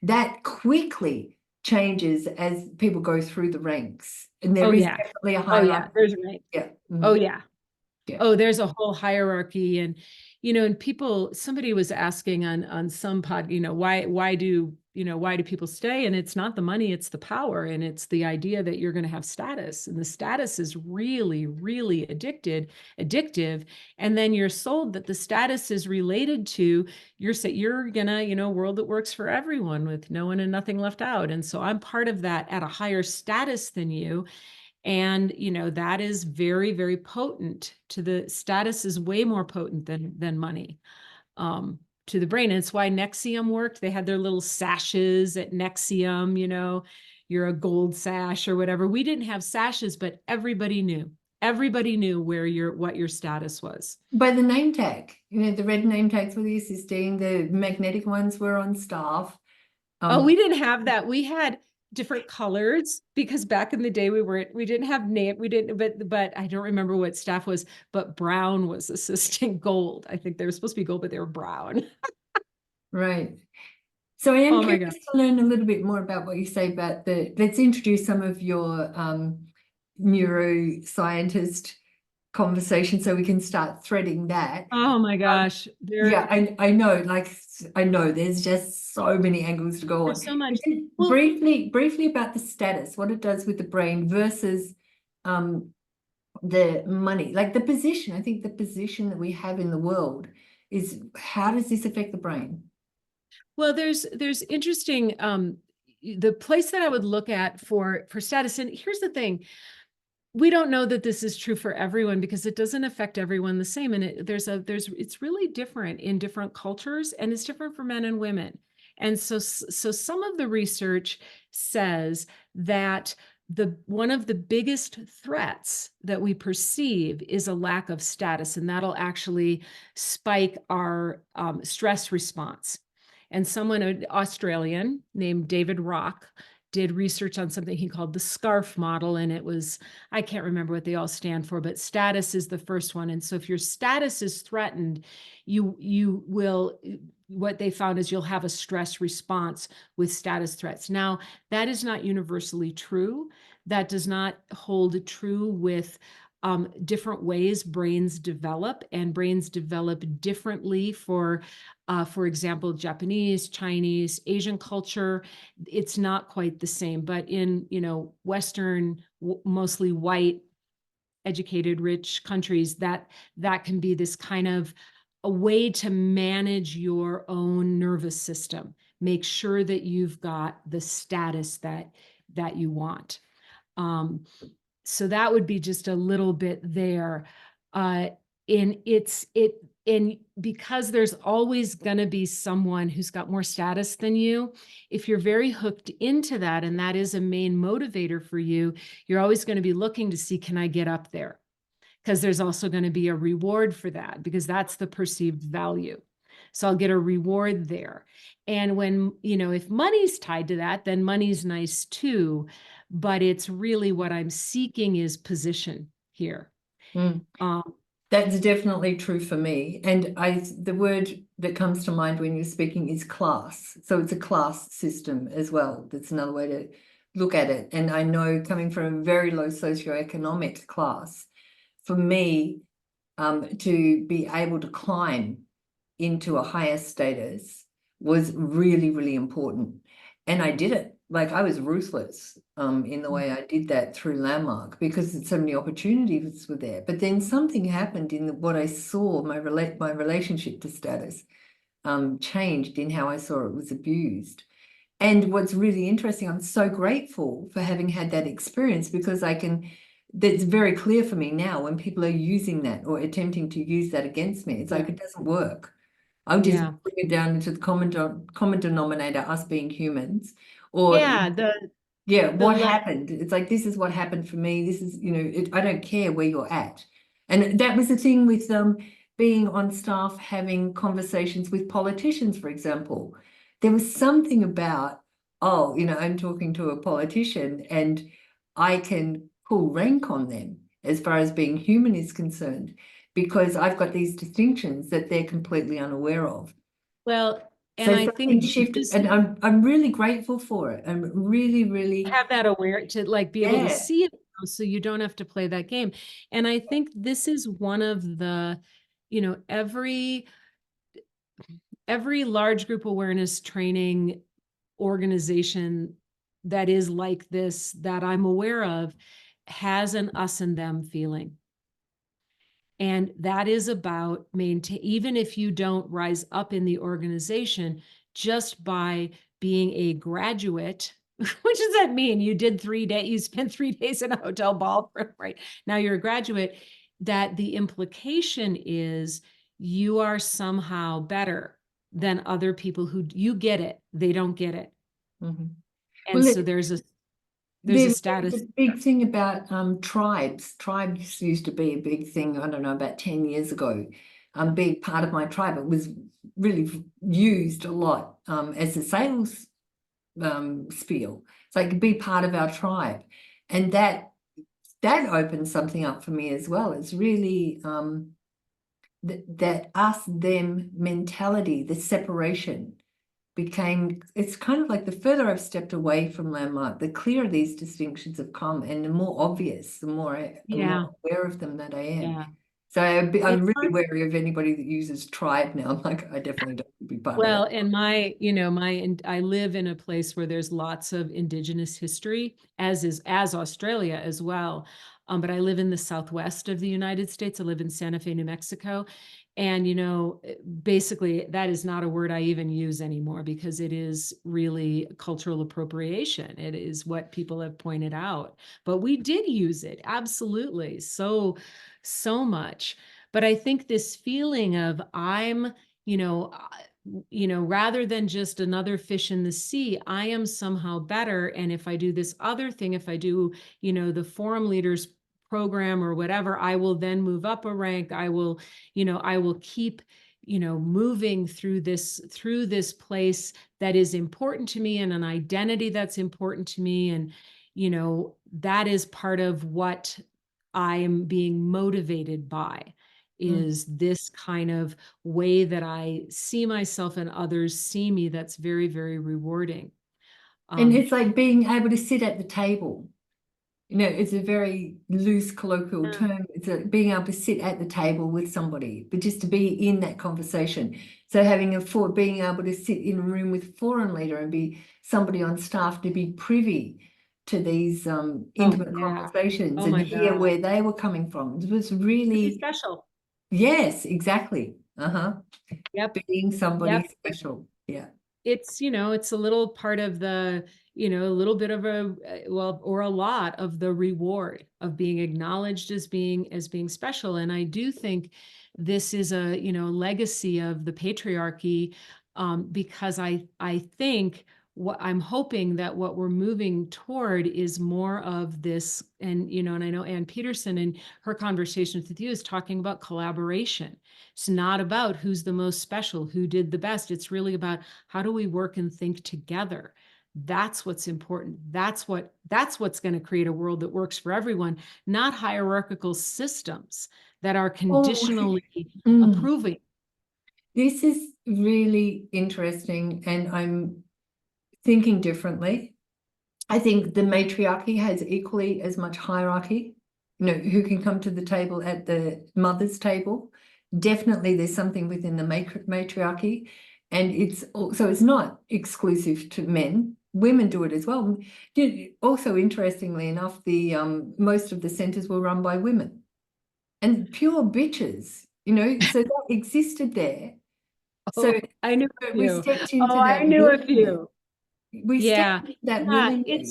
that quickly changes as people go through the ranks, and there Oh is yeah. definitely a Oh yeah. hierarchy. There's right. Yeah. Oh yeah. Yeah. Oh, there's a whole hierarchy. And somebody was asking on some pod, why do people stay? And it's not the money, it's the power. And it's the idea that you're going to have status. And the status is really, really addictive. And then you're sold that the status is related to you're gonna, world that works for everyone with no one and nothing left out. And so I'm part of that at a higher status than you. And that is very, very potent. To the status is way more potent than money, to the brain. And it's why Nexium worked. They had their little sashes at Nexium, you're a gold sash or whatever. We didn't have sashes, but everybody knew what your status was. By the name tag, the red name tags were the assisting, the magnetic ones were on staff. Oh, we didn't have that. We had different colors because back in the day we didn't have name, but I don't remember what staff was, but brown was assistant. Gold, I think they were supposed to be gold, but they were brown. Right. So I am Oh my curious God. to learn a little bit more about what you say about let's introduce some of your neuroscientist conversation so we can start threading that. Oh my gosh. Yeah, I know, like I know there's just so many angles to go on. There's so much. But then Well, briefly about the status, what it does with the brain versus the money, like the position. I think the position that we have in the world is how does this affect the brain? well, there's interesting, the place that I would look at for status. And here's the thing. We don't know that this is true for everyone because it doesn't affect everyone the same. And it's really different in different cultures, and it's different for men and women. And so some of the research says that one of the biggest threats that we perceive is a lack of status, and that'll actually spike our stress response. And an Australian named David Rock, did research on something he called the SCARF model. And I can't remember what they all stand for, but status is the first one. And so if your status is threatened, what they found is you'll have a stress response with status threats. Now, that is not universally true. That does not hold true with different ways brains develop, and brains develop differently for example, Japanese, Chinese, Asian culture. It's not quite the same, but in, Western, mostly white, educated, rich countries, that can be this kind of a way to manage your own nervous system. Make sure that you've got the status that you want. So that would be just a little bit there. And because there's always going to be someone who's got more status than you, if you're very hooked into that, and that is a main motivator for you, you're always going to be looking to see, can I get up there? Because there's also going to be a reward for that, because that's the perceived value. So I'll get a reward there. And when, if money's tied to that, then money's nice too. But it's really what I'm seeking is position here. That's definitely true for me. And the word that comes to mind when you're speaking is class. So it's a class system as well. That's another way to look at it. And I know, coming from a very low socioeconomic class, for me, to be able to climb into a higher status was really, really important. And I did it. Like I was ruthless in the way I did that through Landmark because so many opportunities were there. But then something happened in what I saw, my relationship to status changed in how I saw it was abused. And what's really interesting, I'm so grateful for having had that experience because that's very clear for me now when people are using that or attempting to use that against me. It's like it doesn't work. I'll just Yeah. bring it down into the common denominator, us being humans, or Yeah, yeah, the what le happened? It's like, this is what happened for me. This is, I don't care where you're at. And that was the thing with being on staff, having conversations with politicians, for example. There was something about, oh, I'm talking to a politician and I can pull rank on them as far as being human is concerned, because I've got these distinctions that they're completely unaware of. well, and So I something think shifted, this and I'm really grateful for it. I'm really, really, have that aware to like be able to yeah. see it now, so you don't have to play that game. And I think this is one of the, every large group awareness training organization that is like this that I'm aware of has an us and them feeling. And that is about maintain, even if you don't rise up in the organization, just by being a graduate, what does that mean? You did 3 days, you spent 3 days in a hotel ballroom, right? Now you're a graduate, that the implication is you are somehow better than other people who you get it, they don't get it. Mhm. And Well, so there's a there's status. a big thing about tribes. Tribes used to be a big thing, I don't know, about 10 years ago. Being part of my tribe, it was really used a lot as a sales spiel. It's like be part of our tribe. And that opens something up for me as well. It's really that us them mentality, the separation it's kind of like the further I've stepped away from Landmark, the clearer these distinctions have come and the more obvious, the more Yeah, aware of them that I am. yeah. So I'm It's really hard. wary of anybody that uses tribe now. I'm like, I definitely don't want to be part of Well, that. and I live in a place where there's lots of indigenous history, as Australia as well. But I live in the southwest of the United States. I live in Santa Fe, New Mexico. And, basically that is not a word I even use anymore because it is really cultural appropriation. It is what people have pointed out, but we did use it. Absolutely. So, so much. But I think this feeling of you know, rather than just another fish in the sea, I am somehow better. And if I do this other thing, if I do, the forum leaders program or whatever, I will then move up a rank. I will keep, moving through this place that is important to me and an identity that's important to me. And, that is part of what I am being motivated by, Mm. is this kind of way that I see myself and others see me that's very, very rewarding. And Um, it's like being able to sit at the table. It's a very loose colloquial Yeah. term. It's being able to sit at the table with somebody, but just to be in that conversation. So being able to sit in a room with a foreign leader and be somebody on staff to be privy to these Oh, intimate yeah. conversations Oh and my hear God. where they were coming from. It was To be really, special. yes, exactly. Yep. Being somebody Yep. special. Yeah. It's a little part of the, a little bit of well, or a lot of the reward of being acknowledged as being special. And I do think this is a, legacy of the patriarchy, because I think what I'm hoping that what we're moving toward is more of this. And I know Ann Peterson in her conversations with you is talking about collaboration. It's not about who's the most special, who did the best. It's really about how do we work and think together. That's what's important. That's what's going to create a world that works for everyone, not hierarchical systems that are Oh, conditionally mm. approving. This is really interesting, and I'm thinking differently. I think the matriarchy has equally as much hierarchy, who can come to the table at the mother's table. Definitely there's something within the matriarchy, and it's not exclusive to men. women do it as well. Also, interestingly enough, the most of the centers were run by women and pure bitches, so that existed there. So Oh, I knew a we few. stepped Oh, into I that knew a willingly. few. We stepped Yeah. into that Yeah, willingly.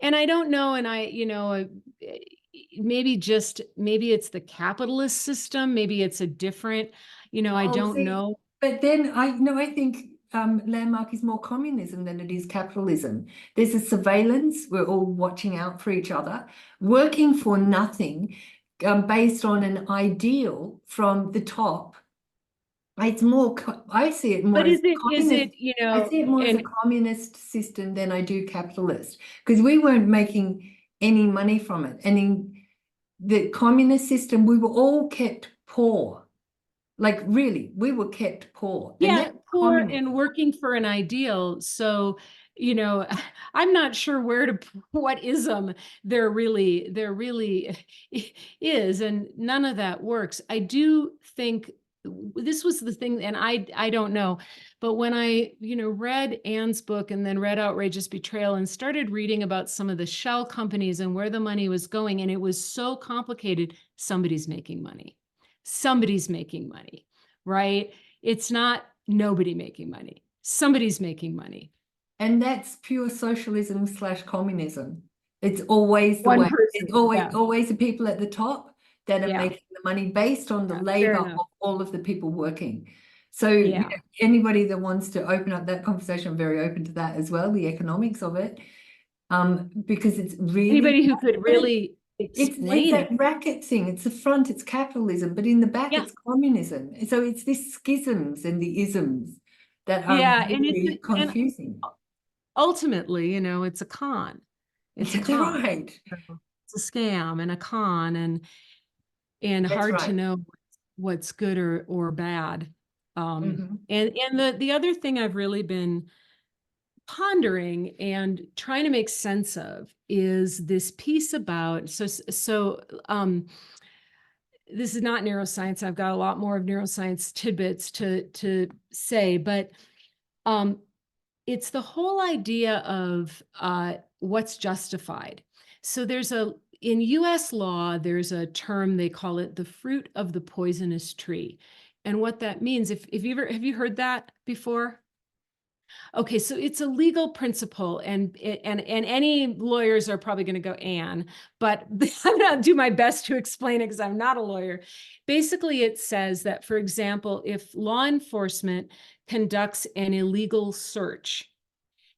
and I don't know, and maybe it's the capitalist system, maybe it's a different, I Oh, don't see, know. but then I think landmark is more communism than it is capitalism. There's a surveillance. We're all watching out for each other, working for nothing, based on an ideal from the top. It's more, I see it more But as is communist. it, I see it more as a and communist system than I do capitalist, because we weren't making any money from it. And in the communist system, we were all kept poor. Like really, we were kept poor. And yeah, that's poor and communism. working for an ideal. So, I'm not sure what ism there really is, and none of that works. I do think this was the thing, and I don't know, but when I, read Anne's book and then read Outrageous Betrayal and started reading about some of the shell companies and where the money was going, and it was so complicated, somebody's making money. Somebody's making money, right? It's not nobody making money. Somebody's making money. And that's pure socialism / communism. It's always the One way. It's person. always Yeah. always the people at the top that are Yeah. making the money based on the Yeah. Fair labor enough. of all of the people working. So, Yeah. anybody that wants to open up that conversation, I'm very open to that as well, the economics of it. Because it's really, Anybody who could really it's explain that it. racket thing. It's the front, it's capitalism, but in the back, Yeah. it's communism. So it's these schisms and the isms that are Yeah. And very and confusing. ultimately, it's a con. It's a That's con. right. It's a scam and a con, and That's hard to right. know what's good or bad. Mhm. And the other thing I've really been pondering and trying to make sense of is this piece about this is not neuroscience. I've got a lot more of neuroscience tidbits to say, but um, it's the whole idea of what's justified. So in US law, there's a term, they call it the fruit of the poisonous tree. And what that means, if you have you heard that before? Okay, so it's a legal principle, and any lawyers are probably going to go, Anne, but I'm going to do my best to explain it because I'm not a lawyer. Basically, it says that, for example, if law enforcement conducts an illegal search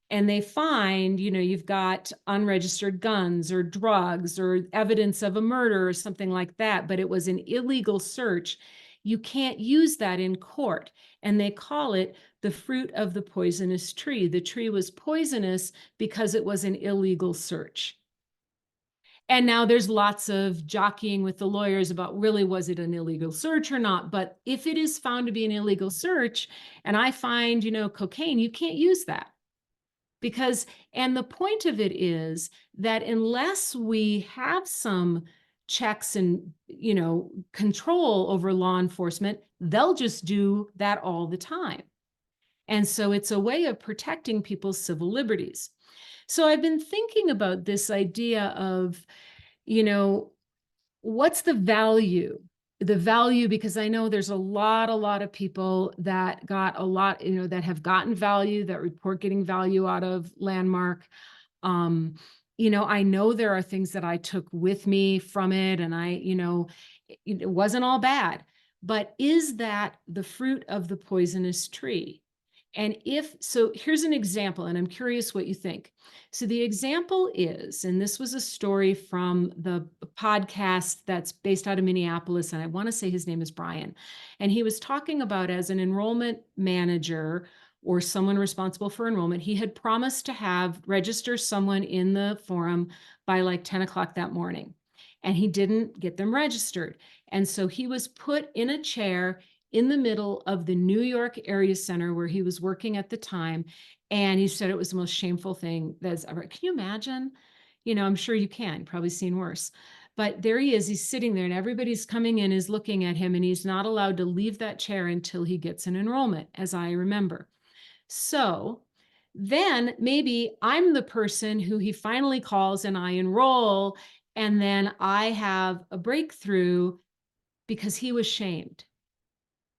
and they find, you've got unregistered guns or drugs or evidence of a murder or something like that, but it was an illegal search, you can't use that in court. And they call it the fruit of the poisonous tree. The tree was poisonous because it was an illegal search. And now there's lots of jockeying with the lawyers about really, was it an illegal search or not? But if it is found to be an illegal search and I find, cocaine, you can't use that. And the point of it is that unless we have some checks and, control over law enforcement, they'll just do that all the time. And so it's a way of protecting people's civil liberties. So I've been thinking about this idea of, what's the value? The value, because I know there's a lot of people that got a lot, that have gotten value, that report getting value out of Landmark. I know there are things that I took with me from it, and it wasn't all bad. But is that the fruit of the poisonous tree? And if so, here's an example, and I'm curious what you think. So the example is, and this was a story from the podcast that's based out of Minneapolis, and I want to say his name is Brian. And he was talking about, as an enrollment manager or someone responsible for enrollment, he had promised to register someone in the forum by like 10 o'clock that morning. And he didn't get them registered. And so he was put in a chair in the middle of the New York area center where he was working at the time. And he said it was the most shameful thing that's ever. Can you imagine? I'm sure you can. You've probably seen worse. But there he is. He's sitting there and everybody's coming in, is looking at him, and he's not allowed to leave that chair until he gets an enrollment, as I remember. So then maybe I'm the person who he finally calls and I enroll, and then I have a breakthrough because he was shamed.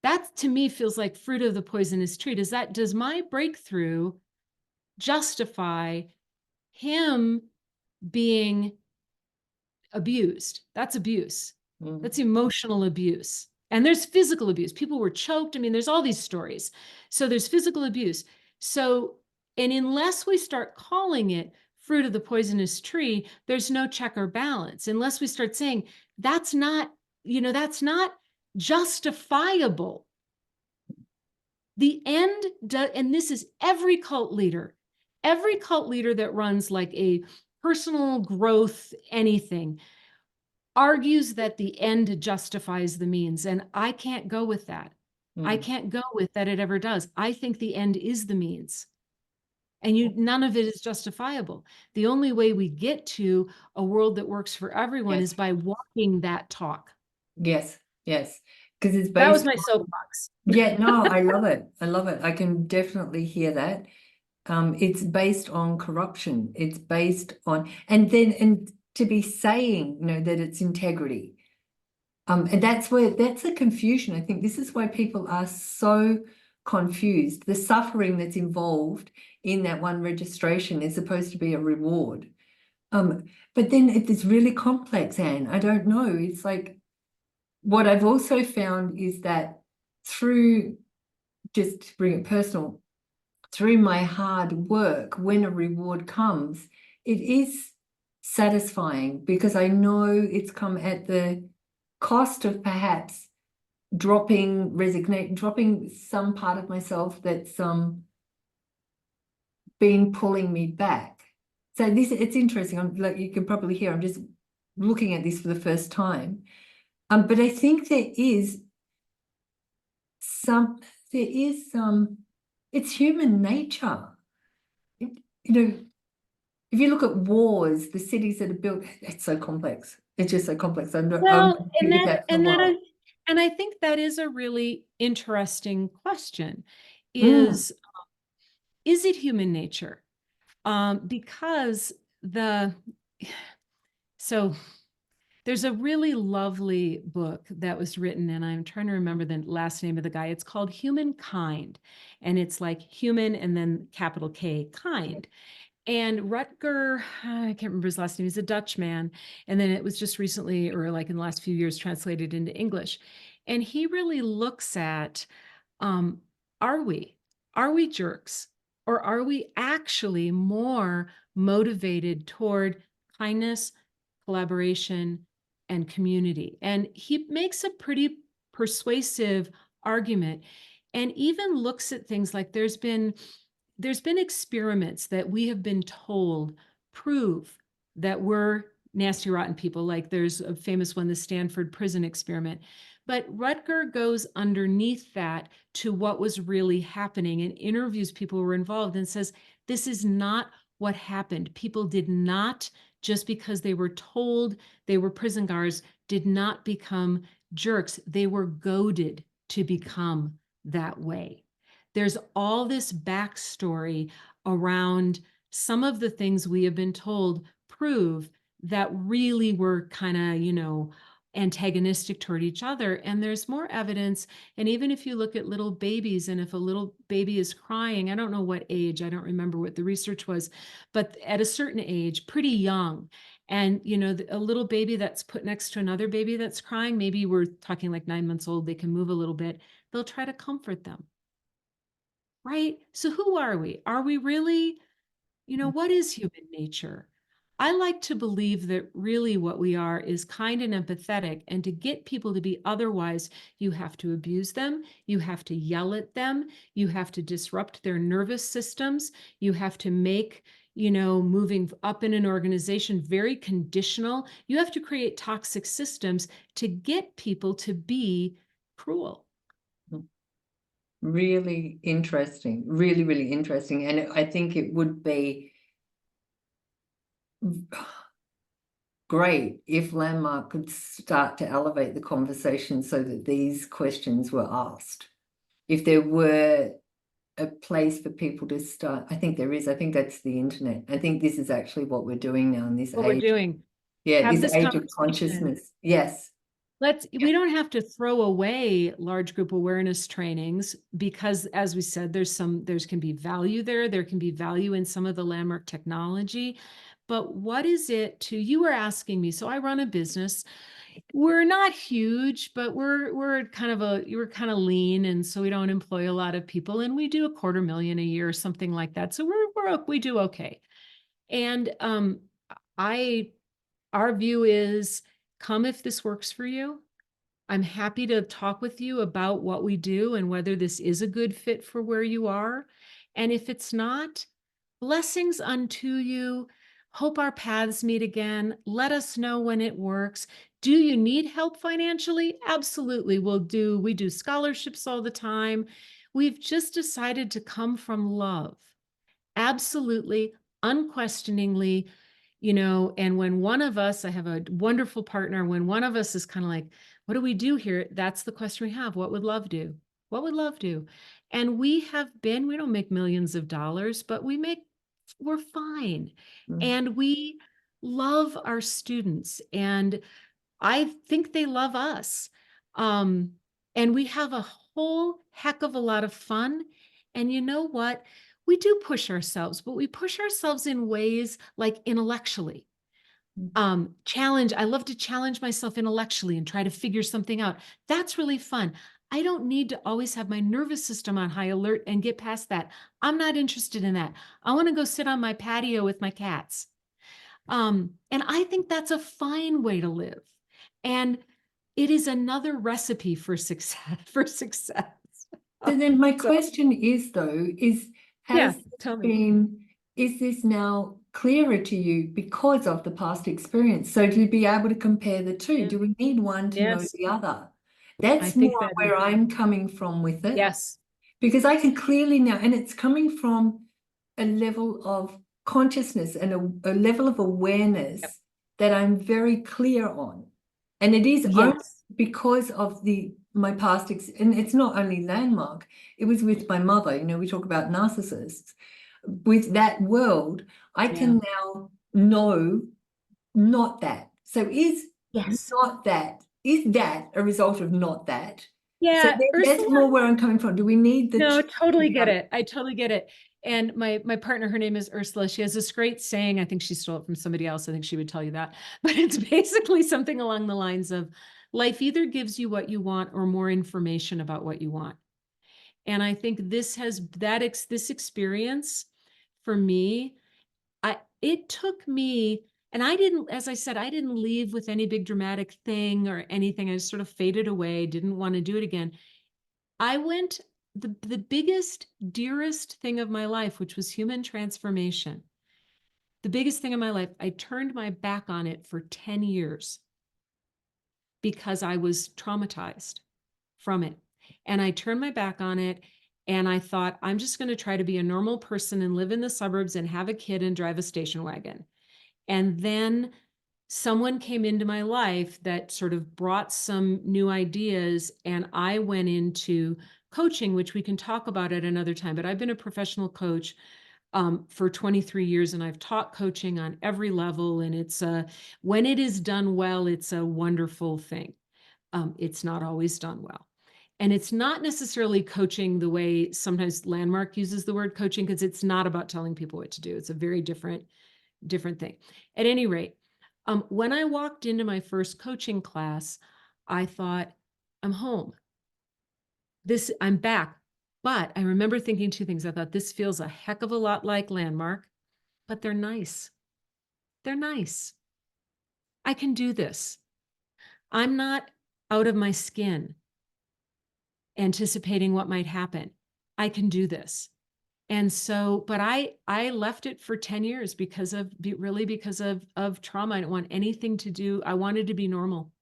That to me feels like fruit of the poisonous tree. Does my breakthrough justify him being abused? That's abuse. That's emotional abuse. And there's physical abuse. People were choked. I mean, there's all these stories. So there's physical abuse. So, and unless we start calling it fruit of the poisonous tree, there's no check or balance. Unless we start saying that's not, that's not justifiable. The end, and this is every cult leader that runs like a personal growth, anything, argues that the end justifies the means. And I can't go with that. I can't go with that it ever does. I think the end is the means. And none of it is justifiable. The only way we get to a world that works for everyone is by walking that talk. Yes, yes. Because it's That was based my soapbox. Yeah, no, I love it. I love it. I can definitely hear that. It's based on corruption. It's based on, and to be saying, that it's integrity. And that's a confusion. I think this is why people are so confused. The suffering that's involved in that one registration is supposed to be a reward. But then it's really complex, Anne. I don't know. It's like, what I've also found is that through, just to bring it personal, through my hard work, when a reward comes, it is satisfying because I know it's come at the cost of perhaps dropping some part of myself that's been pulling me back. So it's interesting. I'm like, you can probably hear, I'm just looking at this for the first time. But I think there is some, it's human nature. If you look at wars, the cities that are built, it's so complex. It's just so complex. Well, I think that is a really interesting question. Is it human nature? Because there's a really lovely book that was written, and I'm trying to remember the last name of the guy. It's called Humankind, and it's like human and then capital K, kind. And Rutger, I can't remember his last name, he's a Dutch man. And then it was just recently, or like in the last few years, translated into English. And he really looks at, are we jerks? Or are we actually more motivated toward kindness, collaboration, and community? And he makes a pretty persuasive argument and even looks at things like there's been experiments that we have been told prove that we're nasty, rotten people. Like there's a famous one, the Stanford prison experiment. But Rutger goes underneath that to what was really happening and interviews people who were involved and says, this is not what happened. People did not, just because they were told they were prison guards, did not become jerks. They were goaded to become that way. There's all this backstory around some of the things we have been told prove that really were kind of, antagonistic toward each other. And there's more evidence. And even if you look at little babies, and if a little baby is crying, I don't know what age, I don't remember what the research was, but at a certain age, pretty young, and a little baby that's put next to another baby that's crying, maybe we're talking like 9 months old, they can move a little bit, they'll try to comfort them. Right? So who are we? Are we really, what is human nature? I like to believe that really what we are is kind and empathetic. And to get people to be otherwise, you have to abuse them. You have to yell at them. You have to disrupt their nervous systems. You have to make, moving up in an organization very conditional. You have to create toxic systems to get people to be cruel. Really interesting, really, really interesting. And I think it would be great if Landmark could start to elevate the conversation so that these questions were asked. If there were a place for people to start? I think there is. I think that's the internet. I think this is actually what we're doing now in this What we're age. doing. Yeah, Have this this age of conversation. consciousness. Yes. We don't have to throw away large group awareness trainings because, as we said, there can be value there. There can be value in some of the landmark technology. But what is it you were asking me? So I run a business. We're not huge, but we're kind of lean, and so we don't employ a lot of people, and we do $250,000 a year or something like that. So we do okay. And our view is, come if this works for you. I'm happy to talk with you about what we do and whether this is a good fit for where you are. And if it's not, blessings unto you. Hope our paths meet again. Let us know when it works. Do you need help financially? Absolutely. We do scholarships all the time. We've just decided to come from love. Absolutely, unquestioningly, and when one of us, I have a wonderful partner, when one of us is kind of like, what do we do here? That's the question we have. What would love do? What would love do? And we don't make millions of dollars, but we're fine. And we love our students, and I think they love us. And we have a whole heck of a lot of fun. And you know what? We do push ourselves, but we push ourselves in ways like intellectually. I love to challenge myself intellectually and try to figure something out. That's really fun. I don't need to always have my nervous system on high alert and get past that. I'm not interested in that. I want to go sit on my patio with my cats. And I think that's a fine way to live. And it is another recipe for success. So then my question is, though, Tell me. is this now clearer to you because of the past experience? So to be able to compare the two, Yeah. do we need one to know Yes. the other? I That's think more that where I'm coming from with it. yes. Because I can clearly now, and it's coming from a level of consciousness and a level of awareness Yep. that I'm very clear on. And it is only Yes. because of my past, and it's not only landmark, it was with my mother. We talk about narcissists. With that world, I can now know not that. So is Yes. that a result of not that? So Yeah, that's Ursula. more where I'm coming from. Do we need the No, two totally get together? it. I totally get it. And my partner, her name is Ursula. She has this great saying. I think she stole it from somebody else. I think she would tell you that. But it's basically something along the lines of, life either gives you what you want or more information about what you want. And I think this experience for me, it took me, and as I said, I didn't leave with any big dramatic thing or anything. I just sort of faded away, didn't want to do it again. I went the biggest, dearest thing of my life, which was human transformation. The biggest thing in my life, I turned my back on it for 10 years because I was traumatized from it. And I turned my back on it, and I thought, I'm just going to try to be a normal person and live in the suburbs and have a kid and drive a station wagon. And then someone came into my life that sort of brought some new ideas, and I went into coaching, which we can talk about at another time. But I've been a professional coach for 23 years, and I've taught coaching on every level. And when it is done well, it's a wonderful thing. It's not always done well. And it's not necessarily coaching the way sometimes Landmark uses the word coaching, because it's not about telling people what to do. It's a very different thing. At any rate, when I walked into my first coaching class, I thought, I'm home. I'm back. But I remember thinking two things. I thought, this feels a heck of a lot like Landmark, but they're nice. They're nice. I can do this. I'm not out of my skin anticipating what might happen. I can do this. And so, but I left it for 10 years because of trauma. I didn't want anything to do. I wanted to be normal.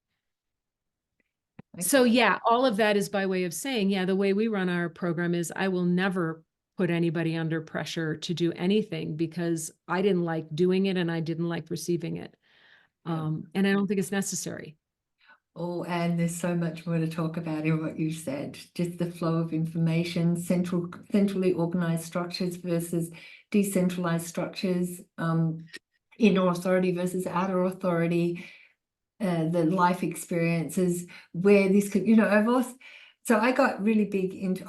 So yeah, all of that is by way of saying, the way we run our program is I will never put anybody under pressure to do anything because I didn't like doing it and I didn't like receiving it. And I don't think it's necessary. Oh, and there's so much more to talk about in what you said. Just the flow of information, centrally organized structures versus decentralized structures, inner authority versus outer authority, the life experiences where this could, I've also, so I got really big into,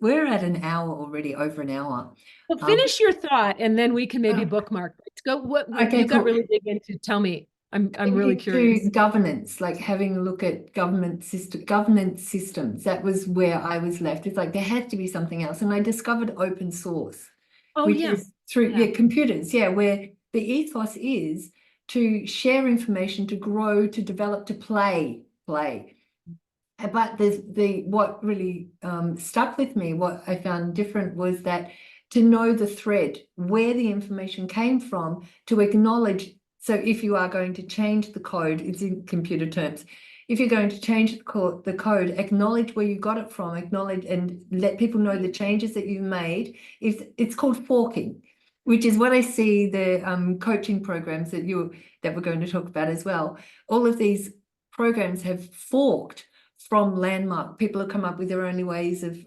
we're at an hour already, over an hour. Well, finish your thought and then we can maybe uh, bookmark. Let's go. What okay, you got cool. really big into? Tell me. I'm really curious. Into governance, like having a look at governance systems. That was where I was left. It's like there had to be something else. And I discovered open source, Oh which yeah. is through Yeah. computers, where the ethos is to share information, to grow, to develop, to play. But there's what really stuck with me, what I found different was that to know the thread, where the information came from, to acknowledge. So if you are going to change the code, it's in computer terms. If you're going to change the code, acknowledge where you got it from, acknowledge and let people know the changes that you made. It's called forking, which is what I see the coaching programs that we're going to talk about as well. All of these programs have forked from Landmark. People have come up with their own ways of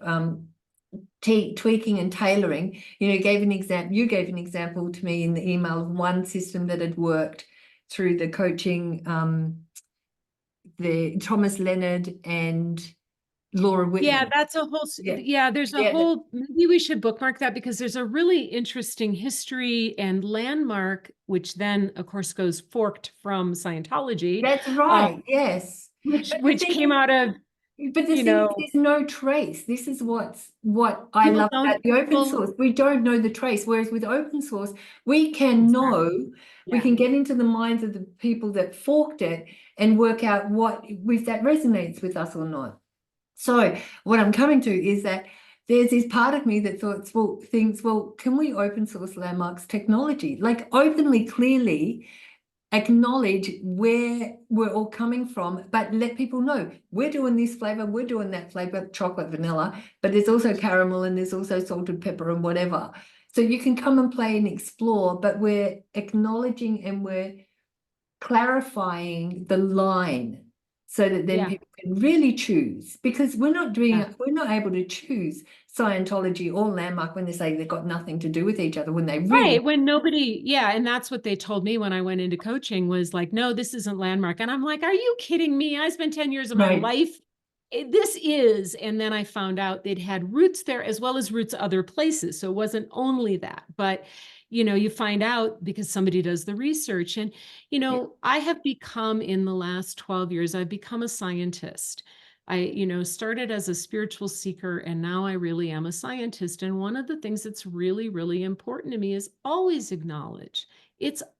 tweaking and tailoring. You gave an example to me in the email of one system that had worked through the coaching, the Thomas Leonard and Laura Whitman. Yeah, that's a whole, there's a whole, maybe we should bookmark that because there's a really interesting history and Landmark, which then of course goes forked from Scientology. That's right, yes. Which came out of, but the thing is, there's no trace. This is what I love about the open source. We don't know the trace, whereas with open source, we can know, we can get into the minds of the people that forked it and work out if that resonates with us or not. So what I'm coming to is that there's this part of me that thinks, well, can we open source Landmark's technology? Like openly, clearly acknowledge where we're all coming from, but let people know we're doing this flavor, we're doing that flavor, chocolate, vanilla, but there's also caramel and there's also salted pepper and whatever. So you can come and play and explore, but we're acknowledging and we're clarifying the line so that then people can really choose, because we're not able to choose Scientology or Landmark when they say they've got nothing to do with each other, when they really when nobody, and that's what they told me when I went into coaching was like, no, this isn't Landmark. And I'm like, are you kidding me? I spent 10 years of my life. This is, and then I found out they'd had roots there as well as roots other places. So it wasn't only that, but you find out because somebody does the research. And, I have become, in the last 12 years, I've become a scientist. I, started as a spiritual seeker, and now I really am a scientist. And one of the things that's really, really important to me is always acknowledge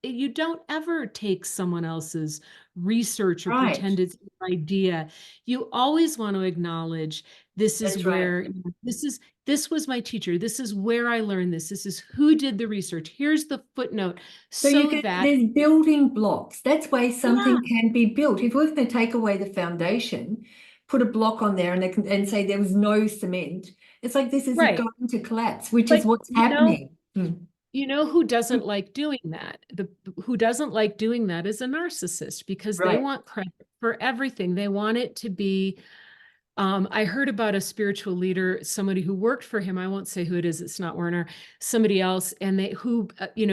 you don't ever take someone else's research or pretend it's an idea. You always want to acknowledge this is where this was my teacher. This is where I learned this. This is who did the research. Here's the footnote. So that there's building blocks. That's why something can be built. If we're going to take away the foundation, put a block on there and say there was no cement, it's like this isn't going to collapse, which is what's happening. Who doesn't like doing that? Who doesn't like doing that is a narcissist, because they want credit for everything. They want it to be. I heard about a spiritual leader, somebody who worked for him. I won't say who it is. It's not Werner, somebody else. And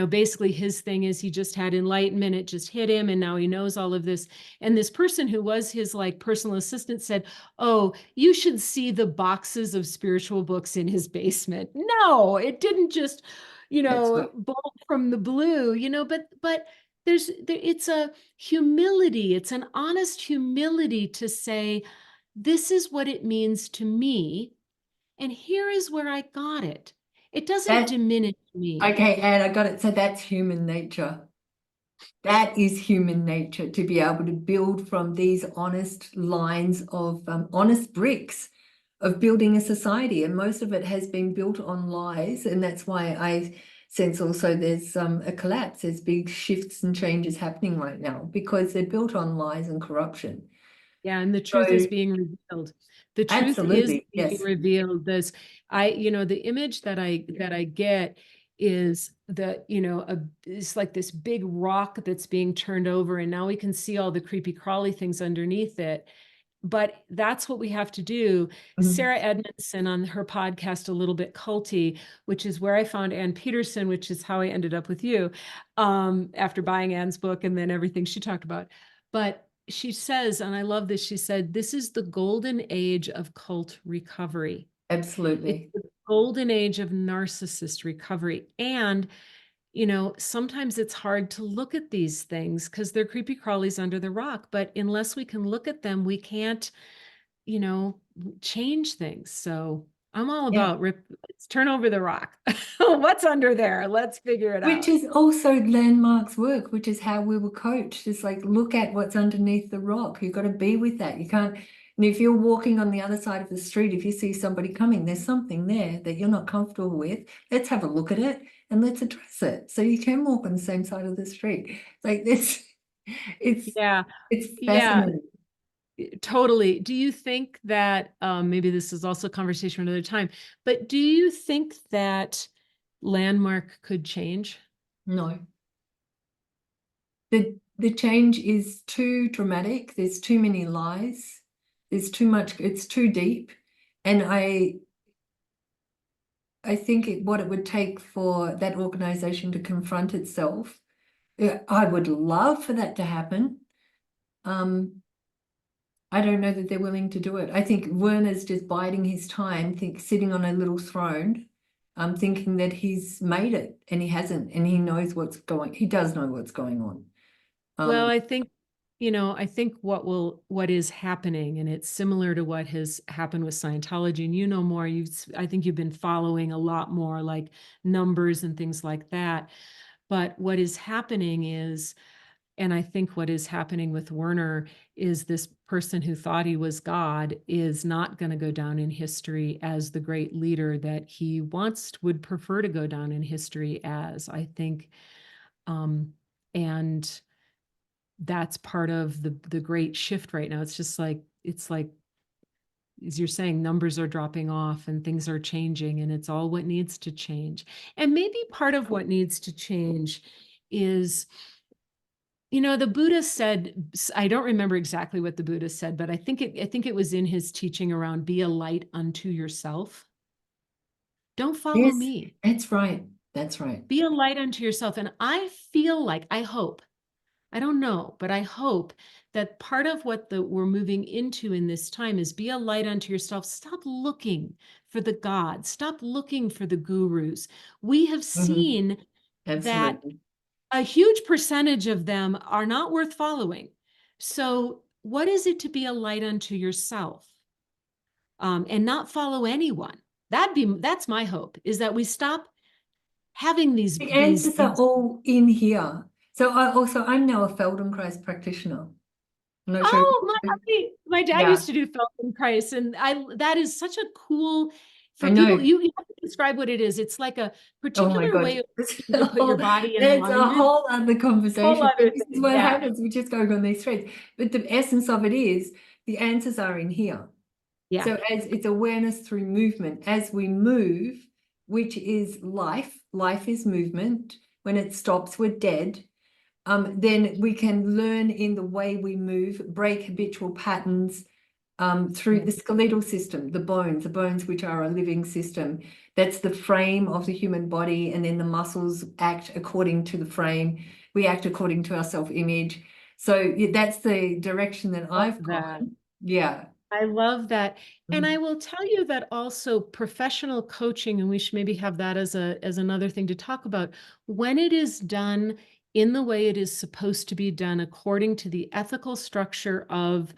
basically his thing is he just had enlightenment. It just hit him. And now he knows all of this. And this person who was his personal assistant said, oh, you should see the boxes of spiritual books in his basement. No, it didn't just, bolt from the blue, but it's a humility. It's an honest humility to say, this is what it means to me, and here is where I got it. It doesn't diminish me. Okay, and I got it. So that's human nature. That is human nature, to be able to build from these honest lines of honest bricks of building a society. And most of it has been built on lies. And that's why I sense also there's a collapse. There's big shifts and changes happening right now because they're built on lies and corruption. Yeah, and the truth is being revealed. The truth is being revealed. The image that I get is it's like this big rock that's being turned over, and now we can see all the creepy crawly things underneath it. But that's what we have to do. Sarah Edmondson on her podcast, A Little Bit Culty, which is where I found Ann Peterson, which is how I ended up with you, after buying Ann's book and then everything she talked about. But she says, and I love this, she said, this is the golden age of cult recovery. Absolutely. It's the golden age of narcissist recovery. And sometimes it's hard to look at these things because they're creepy crawlies under the rock. But unless we can look at them, we can't, change things. So I'm all about let's turn over the rock. What's under there? Let's figure it out. Which is also Landmark's work, which is how we were coached. It's like, look at what's underneath the rock. You've got to be with that. You can't, and if you're walking on the other side of the street, if you see somebody coming, there's something there that you're not comfortable with. Let's have a look at it and let's address it. So you can walk on the same side of the street. Like this, it's fascinating. Totally. Do you think that maybe this is also a conversation for another time, but do you think that Landmark could change? No. The change is too dramatic. There's too many lies. There's too much, it's too deep. And I think what it would take for that organization to confront itself, I would love for that to happen. I don't know that they're willing to do it. I think Werner's just biding his time, sitting on a little throne, thinking that he's made it, and he hasn't, and he knows he does know what's going on. Well, I think what is happening, and it's similar to what has happened with Scientology, and more, I think you've been following a lot more like numbers and things like that. But what is happening is, and I think what is happening with Werner is this person who thought he was God is not going to go down in history as the great leader that he would prefer to go down in history as, I think. And that's part of the great shift right now. It's like, as you're saying, numbers are dropping off and things are changing, and it's all what needs to change. And maybe part of what needs to change is, the Buddha said, I don't remember exactly what the Buddha said, but I think it was in his teaching around be a light unto yourself. Don't follow me. That's right. That's right. Be a light unto yourself. And I feel like, I hope, I don't know, but I hope that part of what we're moving into in this time is be a light unto yourself. Stop looking for the gods. Stop looking for the gurus. We have seen that a huge percentage of them are not worth following. So what is it to be a light unto yourself, and not follow anyone? That's my hope, is that we stop having these. The answers are all in here. So I'm now a Feldenkrais practitioner. I'm not sure. My dad used to do Feldenkrais, and that is such a cool. For I know. People, you have to describe what it is. It's like a particular way of to put your body in alignment. That's a whole other conversation. This is what happens. We're just going on these threads. But the essence of it is the answers are in here. Yeah. So as it's awareness through movement, as we move, which is life is movement. When it stops, we're dead. Then we can learn in the way we move, break habitual patterns, through the skeletal system, the bones which are a living system. That's the frame of the human body, and then the muscles act according to the frame. We act according to our self-image. So that's the direction that I've gone. Yeah. I love that. And I will tell you that also professional coaching, and we should maybe have that as another thing to talk about, when it is done in the way it is supposed to be done, according to the ethical structure of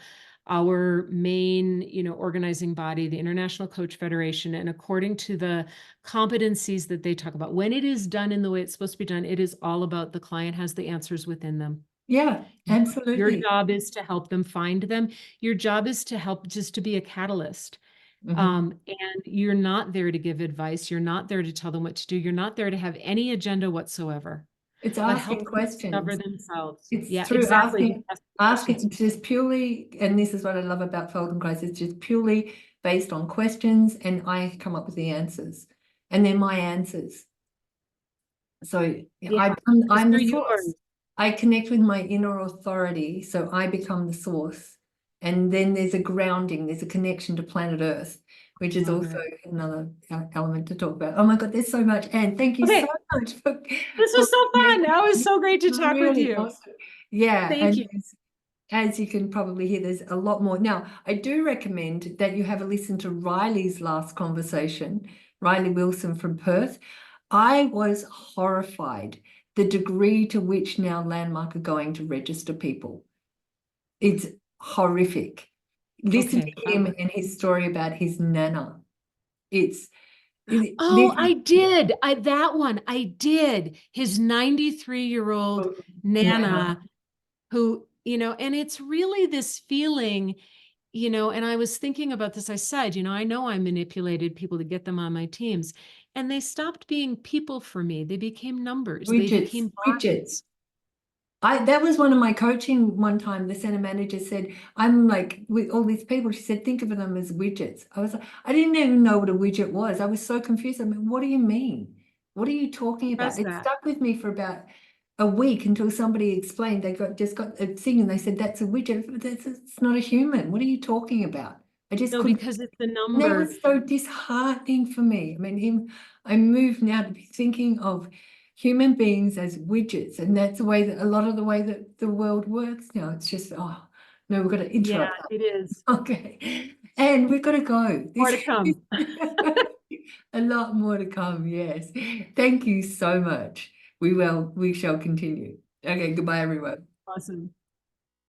our main, organizing body, the International Coach Federation, and according to the competencies that they talk about, when it is done in the way it's supposed to be done, it is all about the client has the answers within them. Yeah, absolutely. Your job is to help them find them. Your job is to help, just to be a catalyst. And you're not there to give advice. You're not there to tell them what to do. You're not there to have any agenda whatsoever. It's asking questions. Discover themselves. It's through asking just purely, and this is what I love about Feldenkrais, it's just purely based on questions, and I come up with the answers, and they're my answers. So Yeah. I'm They're the source. yours. I connect with my inner authority, so I become the source. And then there's a grounding, there's a connection to planet Earth, which is Love also it. another element to talk about. Oh my God, there's so much. And thank you so Okay. much This for was so fun. That was so great to talk with really you. awesome. Yeah, Thank and you. as you can probably hear, there's a lot more. Now, I do recommend that you have a listen to Riley's last conversation, Riley Wilson from Perth. I was horrified the degree to which now Landmark are going to register people. It's horrific. Listen Okay. to him and his story about his nana. It's Oh, I did. That one. I did. His 93-year-old nana. Nana who, and it's really this feeling, and I was thinking about this. I said, I know I manipulated people to get them on my teams, and they stopped being people for me. They became numbers. They Widgets, became widgets. bodies. That was one of my coaching one time. The center manager said, I'm like, with all these people, she said, think of them as widgets. I was like, I didn't even know what a widget was. I was so confused. I mean, what do you mean? What are you talking about? Does It that? stuck with me for about a week until somebody explained they just got a thing and they said, that's a widget. It's not a human. What are you talking about? I just No, couldn't. because it's the And that number. was so disheartening for me. I mean, I moved now to be thinking of human beings as widgets, and that's the way that a lot of the way that the world works now. It's just, oh no, we've got to Yeah, interrupt it is. that. Okay, and we've got to go. More This to come. a lot more to come. Yes, thank you so much. We shall continue. Okay, goodbye, everyone. Awesome.